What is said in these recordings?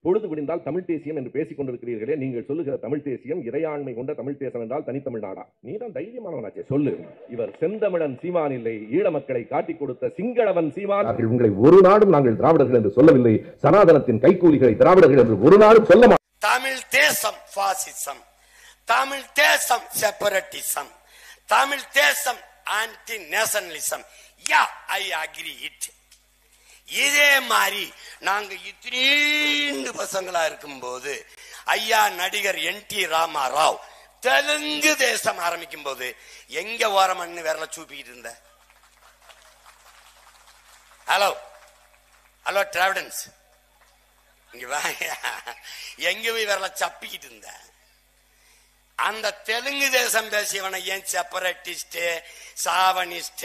பொழுது விடிந்தால் தமிழ் தேசியம் என்று பேசிக் கொண்டிருக்கிறீர்களே, நீங்கள் சொல்லுகிற தமிழ் தேசியம் இறையாண்மை கொண்ட தமிழ் தேசம் என்றால் தனித்தமிழ்நாடா? நீதான் தைரியமானவனாச்சே, சொல்லு. இவர் செந்தமிழன் சீமான் இல்லை, ஈழ மக்களை காட்டிக் கொடுத்த சிங்களவன் சீமான். உங்களை ஒரு நாடும் நாங்கள் திராவிடர்கள் என்று சொல்லவில்லை, சனாதனத்தின் கைக்கூலிகளை திராவிடர்கள் என்று ஒரு நாடும் சொல்ல மாட்டோம். தமிழ் தேசம் பாசிசம், தமிழ் தேசம் செப்பரேட்டிசம், தமிழ் தேசம் anti nationalism. Yeah, I agree it. இதே மாதிரி நாங்க இத்தனை பசங்களா இருக்கும் போது ஐயா நடிகர் NT ராமாராவ் தெலுங்கு தேசம் ஆரம்பிக்கும் போது எங்க ஓரமன்னு விரல சூப்பிக்கிட்டு இருந்த? ஹலோ ஹலோ டிராவிடன்ஸ், இங்க எங்க போய் விரல சப்பிக்கிட்டு இருந்த? அந்த தெலுங்கு தேசம் பேசியவனை ஏன் செப்பரேட்டிஸ்ட், சாவனிஸ்ட்,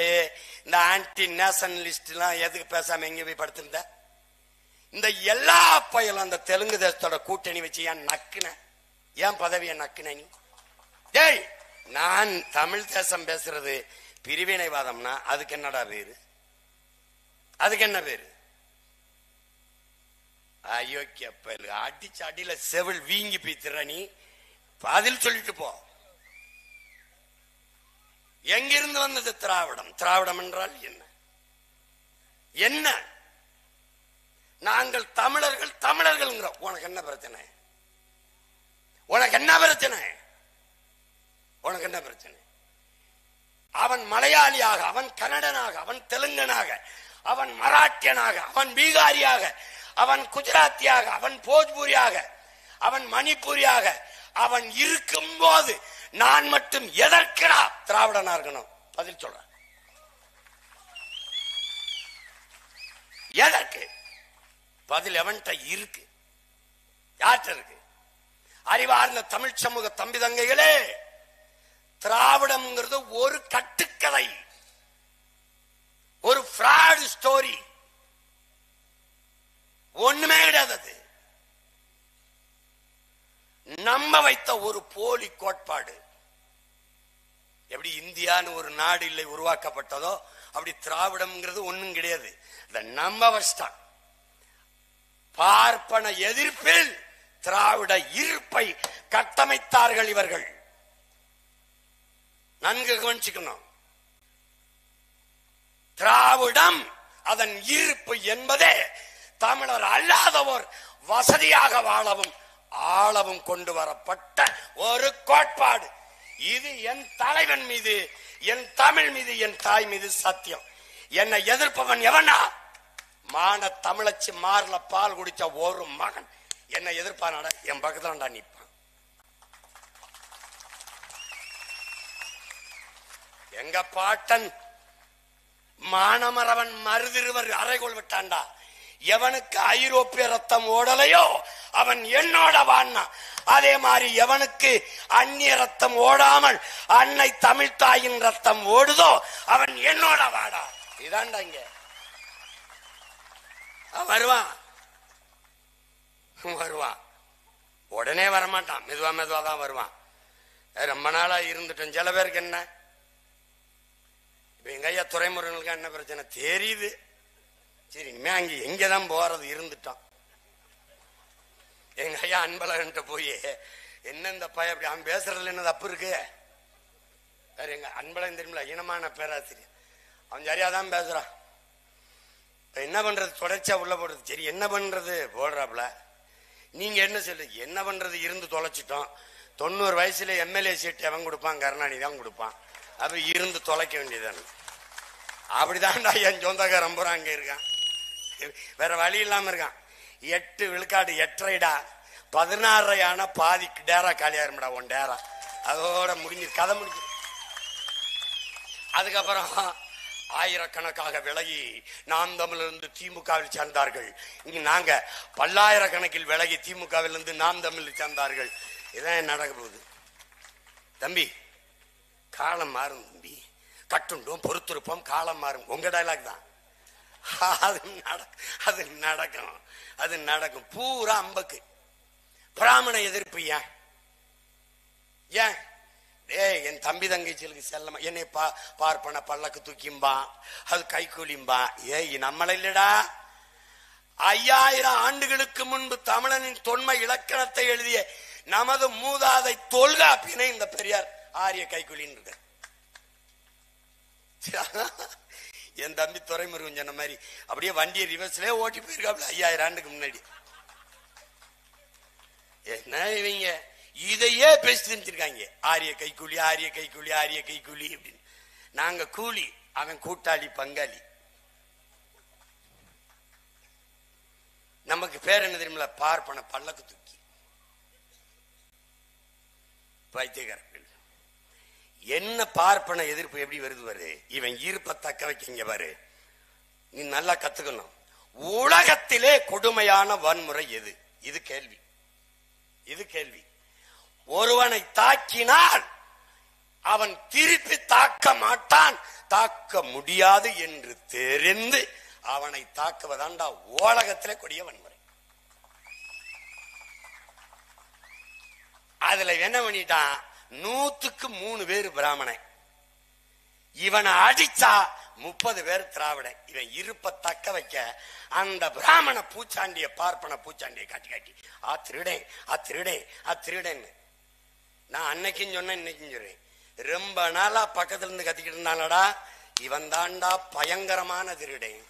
இந்த ஆன்டி நேஷனலிஸ்ட் எல்லாம் எதுக்கு பேசாம எங்க போய் படுத்திருந்த? இந்த எல்லா பயலும் அந்த தெலுங்கு தேசத்தோட கூட்டணி வச்சு ஏன் நக்குன? ஏன் பதவியை நக்குன நீ? டேய், நான் தமிழ் தேசம் பேசுறது பிரிவினைவாதம்னா அதுக்கு என்னடா பேரு? அதுக்கு என்ன பேரு? அயோக்கிய பயலு, அடிச்சு அடியில செவில் வீங்கி பீத்துற நீ. பதில் சொல்லிட்டு போ. எங்கிருந்து வந்தது திராவிடம்? திராவிடம் என்றால் என்ன? என்ன? நாங்கள் தமிழர்கள் தமிழர்கள். உனக்கு என்ன பிரச்சனை? உனக்கு என்ன பிரச்சனை? உனக்கு என்ன பிரச்சனை? அவன் மலையாளியாக, அவன் கன்னடனாக, அவன் தெலுங்கனாக, அவன் மராட்டியனாக, அவன் பீகாரியாக, அவன் குஜராத்தியாக, அவன் போஜ்பூரியாக, அவன் மணிப்பூரியாக அவன் இருக்கும் போது நான் மட்டும் எதற்கடா திராவிடனா இருக்கணும்? பதில் சொல்ற. எதற்கு? பதில் எவன்கிட்ட இருக்கு? யார்கிட்ட இருக்கு? அறிவார்ந்த தமிழ் சமூக தம்பி தங்கைகளே, திராவிடம்ங்கிறது ஒரு கட்டுக்கதை, ஒரு ஃப்ராட் ஸ்டோரி. ஒண்ணுமே கிடையாது. நம்ப வைத்த ஒரு போலி கோட்பாடு. எப்படி இந்தியான்னு ஒரு நாடு இல்லை உருவாக்கப்பட்டதோ அப்படி திராவிடம்ங்கிறது ஒண்ணும் கிடையாது. நம்ப வச்சிட்டான். பார்ப்பன எதிர்ப்பில் திராவிட இருப்பை கட்டமைத்தார்கள் இவர்கள். நன்கு கவனிச்சுக்கணும். திராவிடம் அதன் இருப்பு என்பதே தமிழர் அல்லாதவோர் வசதியாக வாழவும் ஆளவும் கொண்டு வரப்பட்ட ஒரு கோட்பாடு. இது என் தலைவன் மீது, என் தமிழ் மீது, என் தாய் மீது சத்தியம். என்னை எதிர்ப்பவன் எவனா? மான தமிழச்சி மார்ல பால் குடிச்ச ஒரு மகன் என்னை எதிர்ப்பான என் பக்கத்துல நிற்பான். எங்க பாட்டன் மானமரவன் மருதிருவர் அறைகோள் விட்டான்டா. எவனுக்கு ஐரோப்பிய ரத்தம் ஓடலையோ அவன் என்னோட வான்னா. அதே மாதிரி எவனுக்கு அந்நிய ரத்தம் ஓடாமல் அன்னை தமிழ் தாயின் ரத்தம் ஓடுதோ அவன் என்னோட வாடா. இதாண்டா இங்க வருவான். வருவான், உடனே வரமாட்டான், மெதுவா மெதுவா தான் வருவான். ரொம்ப நாளா இருந்துட்டோம். சில பேருக்கு என்ன, இப்ப எங்க ஐயா துறைமுருகனுக்கு என்ன பிரச்சனை தெரியுது. சரி, இனிமே அங்க எங்கதான் போறது, இருந்துட்டான். எங்க ஐயா அன்பழகன்ட்ட போய் என்ன இந்த பையன் அப்படி அவன் பேசுறதுல என்ன தப்பு இருக்கு? வேற எங்க அன்பழகன் தெரியுமில்ல, இனமான பேராசிரியர், அவன் சரியாதான் பேசுறான். என்ன பண்றது, தொடர்ச்சியா உள்ள போடுறது. சரி என்ன பண்றது போடுறாப்புல. நீங்க என்ன சொல்லு, என்ன பண்றது, இருந்து தொலைச்சிட்டோம். 90 வயசுல MLA சீட் எவன் கொடுப்பான்? கருணாநிதி தான் கொடுப்பான். அப்ப இருந்து தொலைக்க வேண்டியதானே. அப்படிதான் என் சொந்தக்காரன் பூரா அங்க இருக்கான், வேற வழி இல்லாம இருக்கான். 8 விழுக்காடு 8.5டா 16 பாதி டேரா காலியாரும்டா. உன் டேரா அதோட முடிஞ்சு கதை முடிஞ்சு. அதுக்கப்புறம் ஆயிரக்கணக்காக விலகி நாம் தமிழிலிருந்து திமுகவில் சேர்ந்தார்கள். இங்க நாங்க பல்லாயிரக்கணக்கில் விலகி திமுகவில் இருந்து நாம் தமிழில் சேர்ந்தார்கள். இதான் நடக்க போகுது தம்பி. காலம் மாறும் தம்பி, கட்டுண்டோம் பொறுத்திருப்போம், காலம் மாறும். உங்க டைலாக் தான். அது நடக்கும், அது நடக்கும். பூரா அம்பக்கு பிராமண எதிர்ப்பு. ஏன் ஏன் என் தம்பி தங்கச்சிகளுக்கு செல்லமா என்னை பார்ப்பன பல்லக்கு தூக்கிம்பா, அது கை கூலிம்பா. நம்மள இல்லடா, 5000 ஆண்டுகளுக்கு முன்பு தமிழனின் தொன்மை இலக்கணத்தை எழுதிய நமது மூதாதை தொல்காப்பியனை இந்த பெரியார் ஆரிய கைக்குலின்னு இருக்க. என் தம்பி துரைமுருகன் சொன்ன மாதிரி அப்படியே வண்டியை ரிவர்ஸ்லயே ஓட்டி போயிருக்காப்ல 5000 ஆண்டுக்கு முன்னாடி. என்ன இவங்க இதையே பேசி தெரிஞ்சிருக்காங்க. ஆரிய கைக்கூலி, ஆரிய கைக்கூலி, ஆரிய கைக்கூலி அப்படின்னு. நாங்க கூலி, அவன் கூட்டாளி பங்காளி. நமக்கு பேர் என்ன தெரியுமில்ல? பார்ப்பன பல்லக்கு தூக்கி பைத்தியக்காரர்கள். என்ன பார்ப்பன எதிர்ப்பு எப்படி வருது பாரு. இவன் ஈர்ப்ப தக்க வைக்க பாரு. நீ நல்லா கத்துக்கணும். உலகத்திலே கொடுமையான வன்முறை எது? இது கேள்வி. இது கேள்வி. ஒருவனை தாக்கினால் அவன் திருப்பி தாக்க மாட்டான், தாக்க முடியாது என்று தெரிந்து அவனை தாக்குவதாண்டா உலகத்திலே கொடிய வன்முறை. அதுல என்ன பண்ணிட்டான்? 100க்கு 3 பேர் பிராமணன். இவனை அடிச்சா 30 பேர் திராவிடன். இவன் இருப்ப தக்க வைக்க அந்த பிராமண பூச்சாண்டிய பார்ப்பன பூச்சாண்டிய காட்டி காட்டி திருடேன் திருடேன். நான் அன்னைக்கும் சொன்னேன், இன்னைக்கும் சொல்றேன். ரொம்ப நாளா பக்கத்துல இருந்து கத்திக்கிட்டு இருந்தானடா, இவன் தாண்டா பயங்கரமான திருடேன்.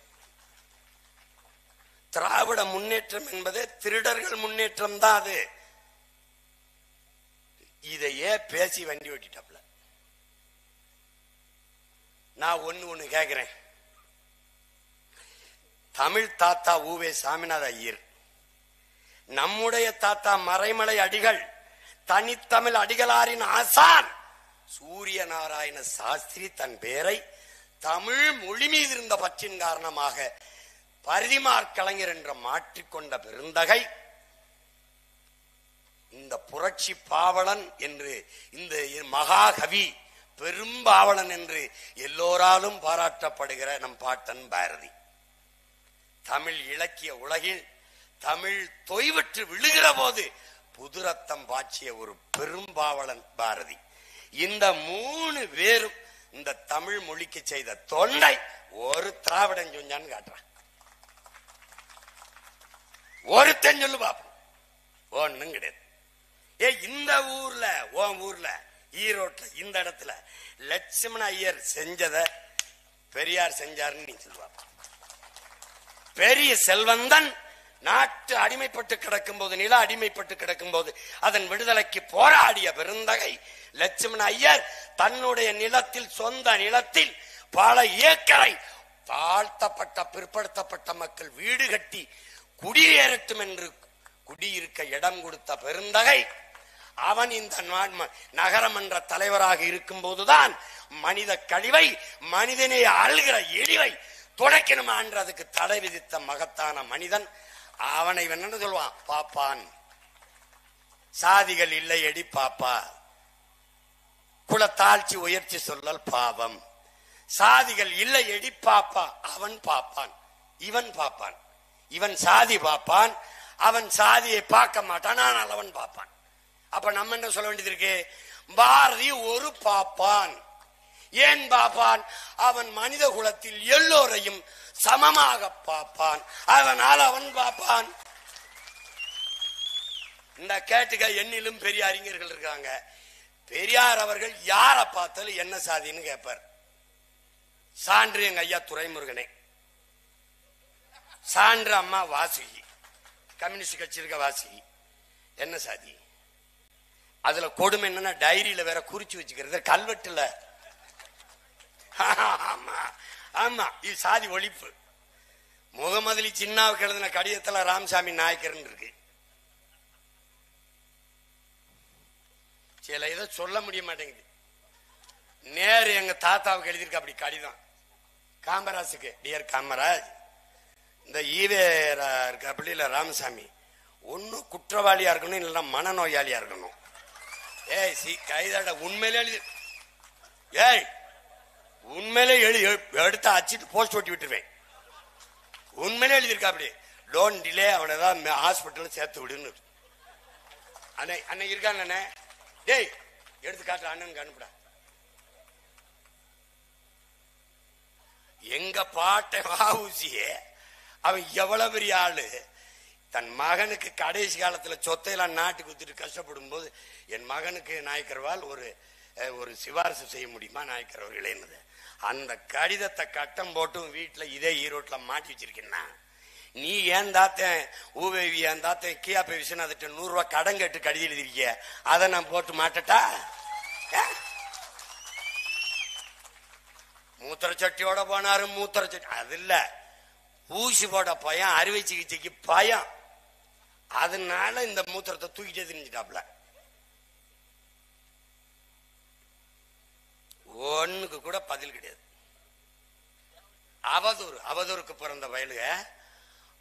திராவிட முன்னேற்றம் என்பது திருடர்கள் முன்னேற்றம் தான். அது இதையே பேசி வண்டி ஓட்டிட்டாப்ல. நான் ஒண்ணு கேக்குறேன். தமிழ் தாத்தா ஊவே சாமிநாத ஐயர், நம்முடைய தாத்தா மறைமலை அடிகள், தனித்தமிழ் அடிகளாரின் ஆசான் சூரிய நாராயண சாஸ்திரி தன் பெயரை தமிழ் மொழி மீது இருந்த பற்றின் காரணமாக பரிதிமாற் கலைஞர் என்ற மாற்றிக்கொண்ட பெருந்தகை இந்த புரட்சி பாவலன் என்று, இந்த மகாகவி பெரும்பாவலன் என்று எல்லோராலும் பாராட்டப்படுகிற நம் பாட்டன் பாரதி. தமிழ் இலக்கிய உலகில் தமிழ் தொய்வற்று விழுகிற போது புதுரத்தம் பாய்ச்சிய ஒரு பெரும்பாவலன் பாரதி. இந்த 3 பேரும் இந்த தமிழ் மொழிக்கு செய்த தொண்டை ஒரு திராவிடன் சொன்னான்னு காட்டுறான். ஒருத்தன் சொல்லு பாப்போம். ஒண்ணும் கிடையாது. இந்த ஊர்ல, ஊர்ல ஈரோட்ல இந்த இடத்துல லட்சுமண ஐயர் செஞ்சத பெரியார் செஞ்சாருன்னு நீ சொல்லுவாங்க. பெரிய செல்வந்தன் நாட்டு அடிமைப்பட்டு கிடக்கும் போது, நில அடிமைப்பட்டு கிடக்கும் போது அதன் விடுதலைக்கு போராடிய பெருந்தகை லட்சுமண ஐயர் தன்னுடைய நிலத்தில், சொந்த நிலத்தில் பல ஏக்கரை தாழ்த்தப்பட்ட பிற்படுத்தப்பட்ட மக்கள் வீடு கட்டி குடியேறட்டும் என்று குடியிருக்க இடம் கொடுத்த பெருந்தகை. அவன் இந்த நகரமன்ற தலைவராக இருக்கும் போதுதான் மனித கழிவை, மனிதனை ஆள்கிற எளிவை துடைக்கணுமான்றதுக்கு தடை விதித்த மகத்தான மனிதன். அவனை என்ன சொல்லுவான்? பாப்பான். சாதிகள் இல்லை எடி பாப்பா, குலத்தாழ்ச்சி உயர்ச்சி சொல்லல் பாவம். சாதிகள் இல்லை எடி பாப்பா. அவன் பாப்பான், இவன் பாப்பான். இவன் சாதி பாப்பான், அவன் சாதியை பார்க்க மாட்டான், ஆனால் அவன் பாப்பான். அப்ப நம்ம என்ன சொல்ல வேண்டியது இருக்கு? பாரதி ஒரு பாப்பான். ஏன் பாப்பான்? அவன் மனித குலத்தில் எல்லோரையும் சமமாக பார்ப்பான், அதனால் அவன் பாப்பான். இந்த கேட்டுக்க எண்ணிலும் பெரிய அறிஞர்கள் இருக்காங்க. பெரியார் அவர்கள் யார பார்த்தாலும் என்ன சாதின்னு கேட்பார். சான்று எங்க ஐயா துரைமுருகனே, சான்று அம்மா வாசுகி, கம்யூனிஸ்ட் கட்சி இருக்க வாசுகி, என்ன சாதி? அதுல கொடுமை என்னன்னா டைரியில வேற குறிச்சு வச்சுக்கிறது, கல்வெட்டுல. ஆமா ஆமா, இது சாதி ஒழிப்பு. முகமதுலி சின்னாவுக்கு எழுதின கடிதத்துல ராமசாமி நாயக்கர் இருக்கு. சில இதை சொல்ல முடிய மாட்டேங்குது. நேரு எங்க தாத்தாவுக்கு எழுதியிருக்க அப்படி கடிதம். காமராஜுக்கு, டியர் காமராஜ், இந்த ஈவேரா இருக்க அப்படி இல்ல ராமசாமி, ஒன்னும் குற்றவாளியா இருக்கணும், இல்லைன்னா மனநோயாளியா இருக்கணும். ஏய் சி கைதாட உண்மையிலே எழுதி, ஏய் உண்மையிலே எடுத்து அச்சிட்டு போஸ்ட் ஓட்டி விட்டுருவேன். உண்மையிலே எழுதியிருக்கா அப்படி. டோன்ட் டிலே, அவனை தான் ஹாஸ்பிட்டல் சேர்த்து விடுன்னு. அன்னைக்கு இருக்கான். டேய் எடுத்து காட்டுற அண்ணனுக்கு அனுப்புடா. எங்க பாட்டை வாவுசியே அவன் எவ்வளவு பெரிய ஆளு. தன் மகனுக்கு கடைசி காலத்துல சொத்தையெல்லாம் நாட்டுக்கு குத்திட்டு கஷ்டப்படும் போது என் மகனுக்கு நாயக்கர்வால் ஒரு சிபாரிசு செய்ய முடியுமா நாயக்கர் அவர்களே? அந்த கடிதத்தை கட்டம் போட்டும் வீட்டுல இதே ஈரோட்ல மாட்டி வச்சிருக்கேன்னா, நீ ஏன் தாத்தன் ஊவேவி ஏன் தாத்தன் கியாப்பை விஸ்வநாதன் 100 ரூபாய் கடன் கேட்டு கடிதம் எழுதிருக்கிய, அதை நான் போட்டு மாட்டட்டா? மூத்திர சட்டியோட போனாரு. மூத்திர சட்டி அது இல்ல, ஊசி போட பயம், அறுவை சிகிச்சைக்கு பயம். அதனால இந்த மூத்திரத்தை தூக்கிட்டே திரிஞ்சிட்டாப்ல. ஒண்ணுக்கு கூட பதில் கிடையாது. அவதூறுக்கு பிறந்த வயலுக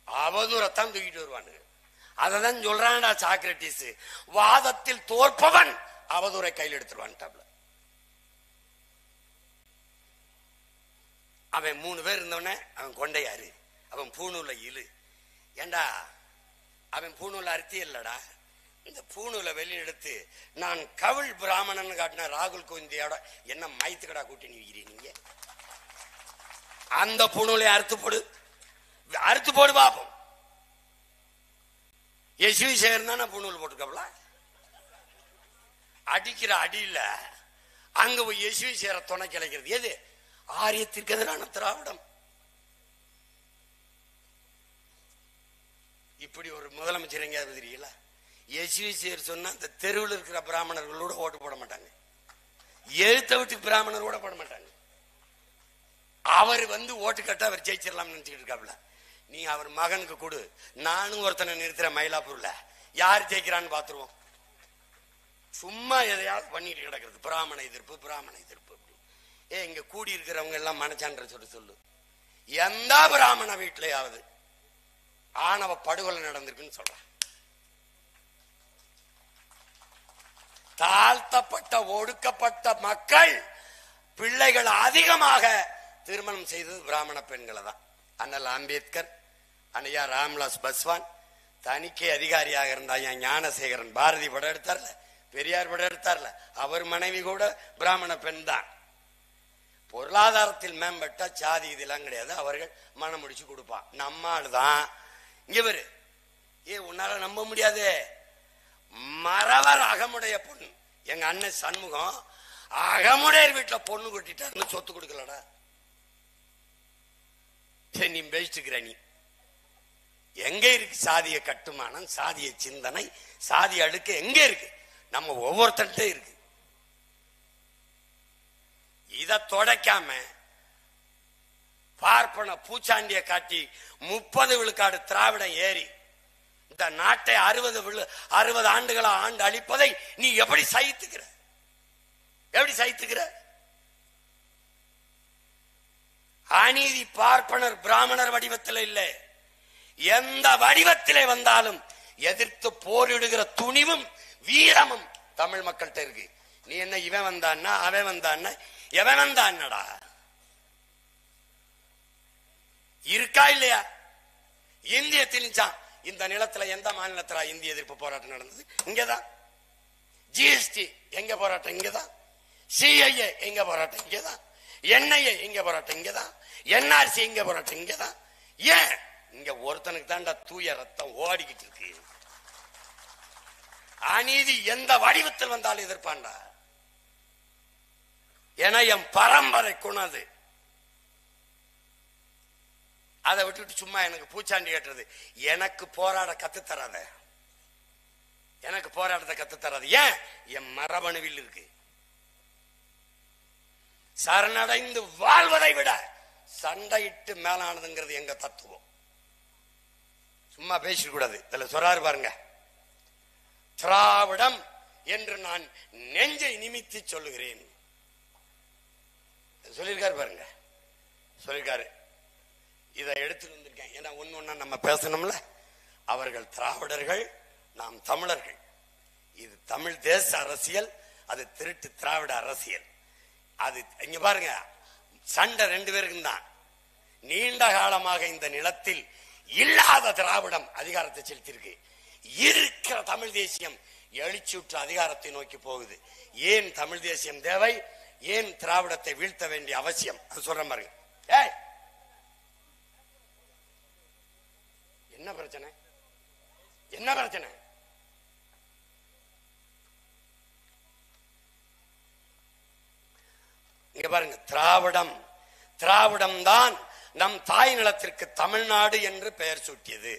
அவதூறத்தான் தூக்கிட்டு வருவானுங்க. அததான் சொல்றான்டா சாக்ரட்டிஸ், வாதத்தில் தோற்பவன் அவதூறை கையில் எடுத்துருவான்ட்டாப்ல. அவன் 3 பேர் இருந்தவனே, அவன் கொண்டையாரு, அவன் பூணூல இழு. ஏண்டா அவன் பூணூல அறுத்தி இல்லடா, இந்த பூணூல வெளியெடுத்து நான் கவிழ் பிராமணன் காட்டின ராகுல் கோவிந்தியோட என்ன மைத்துக்கடா கூட்டி நீங்க அந்த பூணூலை அறுத்து போடு பாப்போம். எஸ்வி சேகர் தானே பூணூல் போட்டுக்கல, அடிக்கிற அடியில அங்க போய் எஸ்வி சேர துணை கிளைக்கிறது எது? ஆரியத்திற்கு எதிரான திராவிடம். இப்படி ஒரு முதலமைச்சர் எங்கேயாவது தெரியல? எஸ்வி சேர் சொன்னா இந்த தெருவில் இருக்கிற பிராமணர்களோட ஓட்டு போட மாட்டாங்க, எழுத்த விட்டு பிராமணர் கூட போட மாட்டாங்க. அவர் ஓட்டு கட்ட அவர் ஜெயிச்சிடலாம் நினைச்சுட்டு இருக்காப்ல. நீ அவர் மகனுக்கு கொடு, நானும் ஒருத்தனை நிறுத்துற மயிலாப்பூர்ல, யார் ஜெயிக்கிறான்னு பாத்துருவோம். சும்மா எதையாவது பண்ணிட்டு கிடக்கிறது, பிராமண எதிர்ப்பு. இங்க கூடி இருக்கிறவங்க எல்லாம் மனச்சான்ற சொல்லு, எந்த பிராமண வீட்டிலேயாவது ஆணவ படுகொலை நடந்திருக்குன்னு சொல்றான். தாழ்த்தப்பட்ட ஒடுக்கப்பட்ட மக்கள் பிள்ளைகள் அதிகமாக திருமணம் செய்தது பிராமண பெண்களை தான். அண்ணல் அம்பேத்கர், அண்ணையா ராம்விலாஸ் பஸ்வான், தணிக்கை அதிகாரியாக இருந்தா ஞானசேகரன், பாரதி படம் எடுத்தார்ல, பெரியார் படம் எடுத்தார்ல, அவர் மனைவி கூட பிராமண பெண் தான். பொருளாதாரத்தில் மேம்பட்ட சாதி இதெல்லாம் கிடையாது, அவர்கள் மனம் முடிச்சு கொடுப்பான். நம்மால் தான் இவரு உன்னால நம்ப முடியாது, மறவர் அகமுடைய பொண்ணு, எங்க அண்ணன் சண்முகம் அகமுடையர் வீட்டுல பொண்ணு கொட்டிட்டாருன்னு சொத்து கொடுக்கலடா. நீ பேசிட்டுக்கிற, நீ எங்க இருக்கு சாதிய கட்டுமானம், சாதிய சிந்தனை, சாதி அடுக்கு எங்க இருக்கு? நம்ம ஒவ்வொருத்தன்ட்டே இருக்கு. இத தொடைக்காம பார்ப்பன பூச்சாண்டிய காட்டி 30 விழுக்காடு திராவிடம் ஏறி இந்த நாட்டை 60 ஆண்டுகளா ஆண்டு அளிப்பதை நீ எப்படி சகித்துக்கிற? அநீதி பார்ப்பனர் பிராமணர் வடிவத்தில் இல்லை, எந்த வடிவத்திலே வந்தாலும் எதிர்த்து போரிடுகிற துணிவும் வீரமும் தமிழ் மக்கள்கிட்ட இருக்கு. நீ என்ன இவன் வந்தான்னா அவன் வந்தான்னா எவன் வந்தான்னடா இருக்கா இல்லையா? இந்திய திணிச்சான். இந்த நிலத்துல எந்த மாநிலத்துல இந்திய எதிர்ப்பு போராட்டம் நடந்தது? இங்கதான். ஜிஎஸ்டி எங்க போராட்டம்? இங்கதான். சிஐஏ எங்க போராட்டம்? இங்கதான். என்ஐஏ எங்க போராட்டம்? இங்கதான். என்ஆர்சி எங்க போராட்டம்? இங்கதான். ஏன் இங்க ஒருத்தனுக்கு தாண்டா தூய ரத்தம் ஓடிக்கிட்டு இருக்கு. அநீதி எந்த வடிவத்தில் வந்தாலும் எதிர்ப்பாண்டா. ஏன்னா என் பரம்பரை குணது. அதை விட்டுட்டு சும்மா எனக்கு பூச்சாண்டி கேட்டுறது, எனக்கு போராட கத்து தராத, எனக்கு போராட்டத்தை கத்து தராது. ஏன்? என் மரபணுவில் இருக்கு. சரணடைந்து வாழ்வதை விட சண்டையிட்டு மேலானதுங்கிறது எங்க தத்துவம். சும்மா பேசக்கூடாது. இதுல சொல்றாரு பாருங்க, திராவிடம் என்று நான் நெஞ்சை நிமித்தி சொல்லுகிறேன் சொல்லியிருக்காரு பாருங்க, சொல்லியிருக்காரு. இதை எடுத்துட்டு வந்திருக்கேன். ஏன்னா ஒண்ணு நம்ம பேசணும்ல. அவர்கள் திராவிடர்கள், நாம் தமிழர்கள். இது தமிழ் தேச அரசியல், அது திருட்டு திராவிட அரசியல். அது இங்க பாருங்க, சண்டை 2 பேருக்கும் தான். நீண்ட காலமாக இந்த நிலத்தில் இல்லாத திராவிடம் அதிகாரத்தை செலுத்தியிருக்கு. இருக்கிற தமிழ் தேசியம் எழுச்சியுற்ற அதிகாரத்தை நோக்கி போகுது. ஏன் தமிழ் தேசியம் தேவை? ஏன் திராவிடத்தை வீழ்த்த வேண்டிய அவசியம்? அது சொல்ற பாருங்க. என்ன பிரச்சனை? என்ன பிரச்சனை? இங்க பாருங்க, திராவிடம் தான் நம் தாய் நிலத்திற்கு தமிழ்நாடு என்று பெயர் சூட்டியது.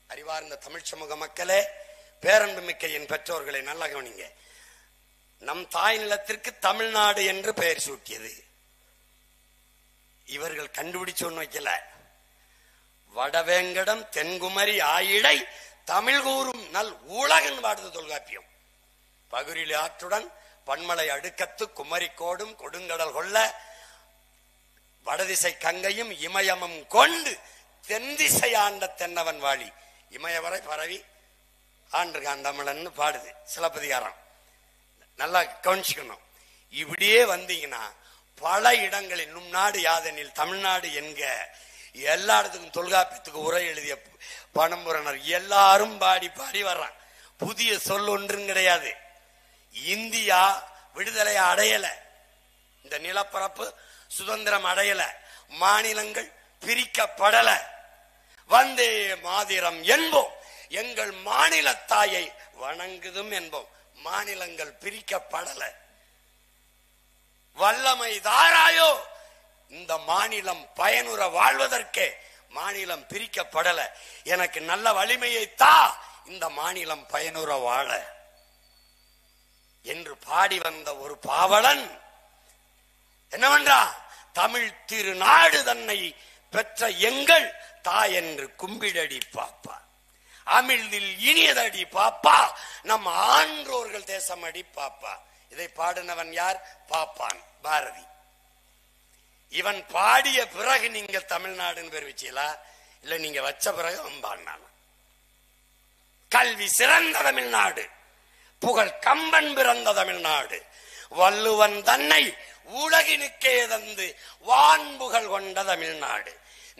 அறிவார்ந்த தமிழ் சமூக மக்களே, பேரன்பு மிக்க என் பெற்றோர்களை நல்லா கவனிங்க. நம் தாய் நிலத்திற்கு தமிழ்நாடு என்று பெயர் சூட்டியது இவர்கள் கண்டுபிடிச்சு ஒண்ணு வைக்கல. வடவேங்கடம் தென்குமரி ஆயிடை தமிழ் கூறும் நல் உலகன் வாடுது தொல்காப்பியம். பகுரில் ஆற்றுடன் பன்மலை அடுக்கத்து குமரி கோடும் கொடுங்கடல் கொள்ள வடதிசை கங்கையும் இமயமும் கொண்டு தென்திசை ஆண்ட தென்னவன் வாழி. இமயவரை பரவி ஆண்டிருக்கான் தமிழன் பாடுது சிலப்பதிகாரம். நல்லா கவனிச்சுக்கணும். இப்படியே வந்தீங்கன்னா பல இடங்களில் நும் நாடு யாதெனில் தமிழ்நாடு என்க எல்லா இடத்துக்கும் தொல்காப்பியத்துக்கு உரை எழுதிய பணம்புரனர் எல்லாரும் பாடி பாடி வர்றான். புதிய சொல் ஒன்றும் கிடையாது. இந்தியா விடுதலை அடையல, இந்த நிலப்பரப்பு சுதந்திரம் அடையல, மாநிலங்கள் பிரிக்கப்படல. வந்தே மாதிரம் என்போம், எங்கள் மாநில தாயை வணங்குதும் என்போம். மாநிலங்கள் பிரிக்கப்படல. வல்லமை தாராயோ, இந்த மாநிலம் பயனுற வாழ்வதற்கே மாநிலம் பிரிக்கப்படல. எனக்கு நல்ல வலிமையை தா, இந்த மாநிலம் பயனுற வாழ என்று பாடி வந்த ஒரு பாவலன் என்னவென்றா, தமிழ் திருநாடு தன்னை பெற்ற எங்கள் தாய் என்று கும்பிடடி பாப்பா, அமிழ்தில் இனியதடி பாப்பா, நம் ஆன்றோர்கள் தேசமடி பாப்பா. இதை பாடினவன் யார்? பாப்பான், பாரதி. இவன் பாடிய பிறகு நீங்க தமிழ்நாடுன்னு பேர் வச்சீங்களா? இல்ல நீங்க வச்ச பிறகு அம்பான். கல்வி சிறந்த தமிழ்நாடு, புகழ் கம்பன் பிறந்த தமிழ்நாடு, வள்ளுவன் தன்னை உலகினுக்கே தந்து வான்புகழ் கொண்ட தமிழ்நாடு,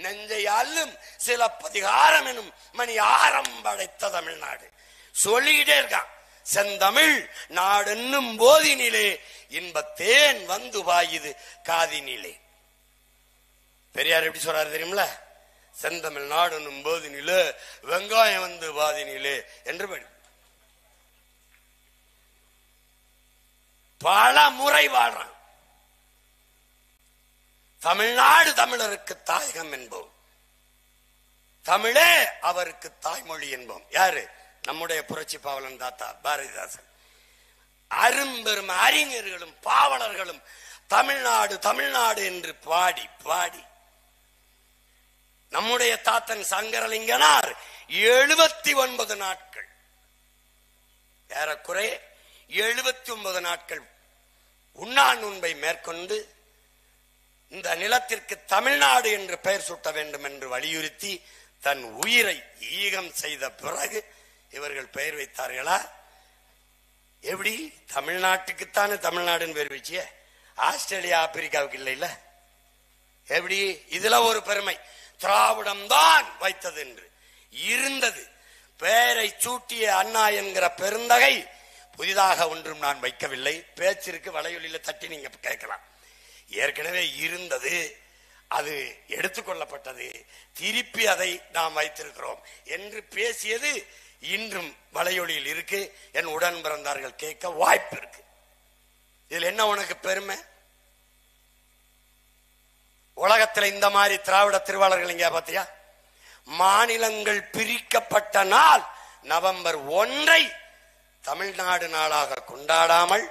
நெஞ்சை அல்லும் சிலப்பதிகாரம் எனும் மணி ஆரம் படைத்த தமிழ்நாடு. சொல்லிக்கிட்டே இருக்கான். செந்தமிழ் நாடென்னும் போதினிலே இன்பத்தேன் வந்து பாயுது காதினிலே. பெரியார் எப்படி சொல்றாரு தெரியுமில? செந்தமிழ் நாடென்னும் போதினிலே வெங்காயம் வந்து பாதினிலே என்று படி. பல முறை வாழ்றான். தமிழ்நாடு தமிழருக்கு தாயகம் என்போம், தமிழே அவருக்கு தாய்மொழி என்போம். யாரு? நம்முடைய புரட்சி பாவலன் தாத்தா பாரதிதாசன். அரும்பெரும் அறிஞர்களும் பாவலர்களும் தமிழ்நாடு தமிழ்நாடு என்று பாடி பாடி நம்முடைய தாத்தன் சங்கரலிங்கனார் 79 நாட்கள், ஏறக்குறைய 79 நாட்கள் உண்ணா நோன்பை மேற்கொண்டு இந்த நிலத்திற்கு தமிழ்நாடு என்று பெயர் சூட்ட வேண்டும் என்று வலியுறுத்தி தன் உயிரை ஈகம் செய்த பிறகு இவர்கள் பெயர் வைத்தார்களா? எப்படி? தமிழ்நாட்டுக்குத்தானே தமிழ்நாடுன்னு பேர் வச்சிய, ஆஸ்திரேலியா ஆப்பிரிக்காவுக்கு இல்லை இல்ல? எப்படி? இதுல ஒரு பெருமை, திராவிடம் தான் வைத்தது என்று இருந்தது. பெயரை சூட்டிய அண்ணா என்கிற பெருந்தகை புதிதாக ஒன்றும் நான் வைக்கவில்லை. பேச்சிற்கு வலையொலியில தட்டி நீங்க கேட்கலாம். ஏற்கனவே இருந்தது, அது எடுத்துக்கொள்ளப்பட்டது, திருப்பி அதை நாம் வைத்திருக்கிறோம் என்று பேசியது இன்றும் வலையொலியில் இருக்கு. என் உடன் பிறந்தார்கள் கேட்க வாய்ப்பு இருக்கு. இதுல என்ன உனக்கு பெருமை? உலகத்தில் இந்த மாதிரி திராவிட திருவாளர்கள் இங்க பாத்தியா? மாநிலங்கள் பிரிக்கப்பட்ட நாள் நவம்பர் 1 தமிழ்நாடு நாளாக கொண்டாடாமல்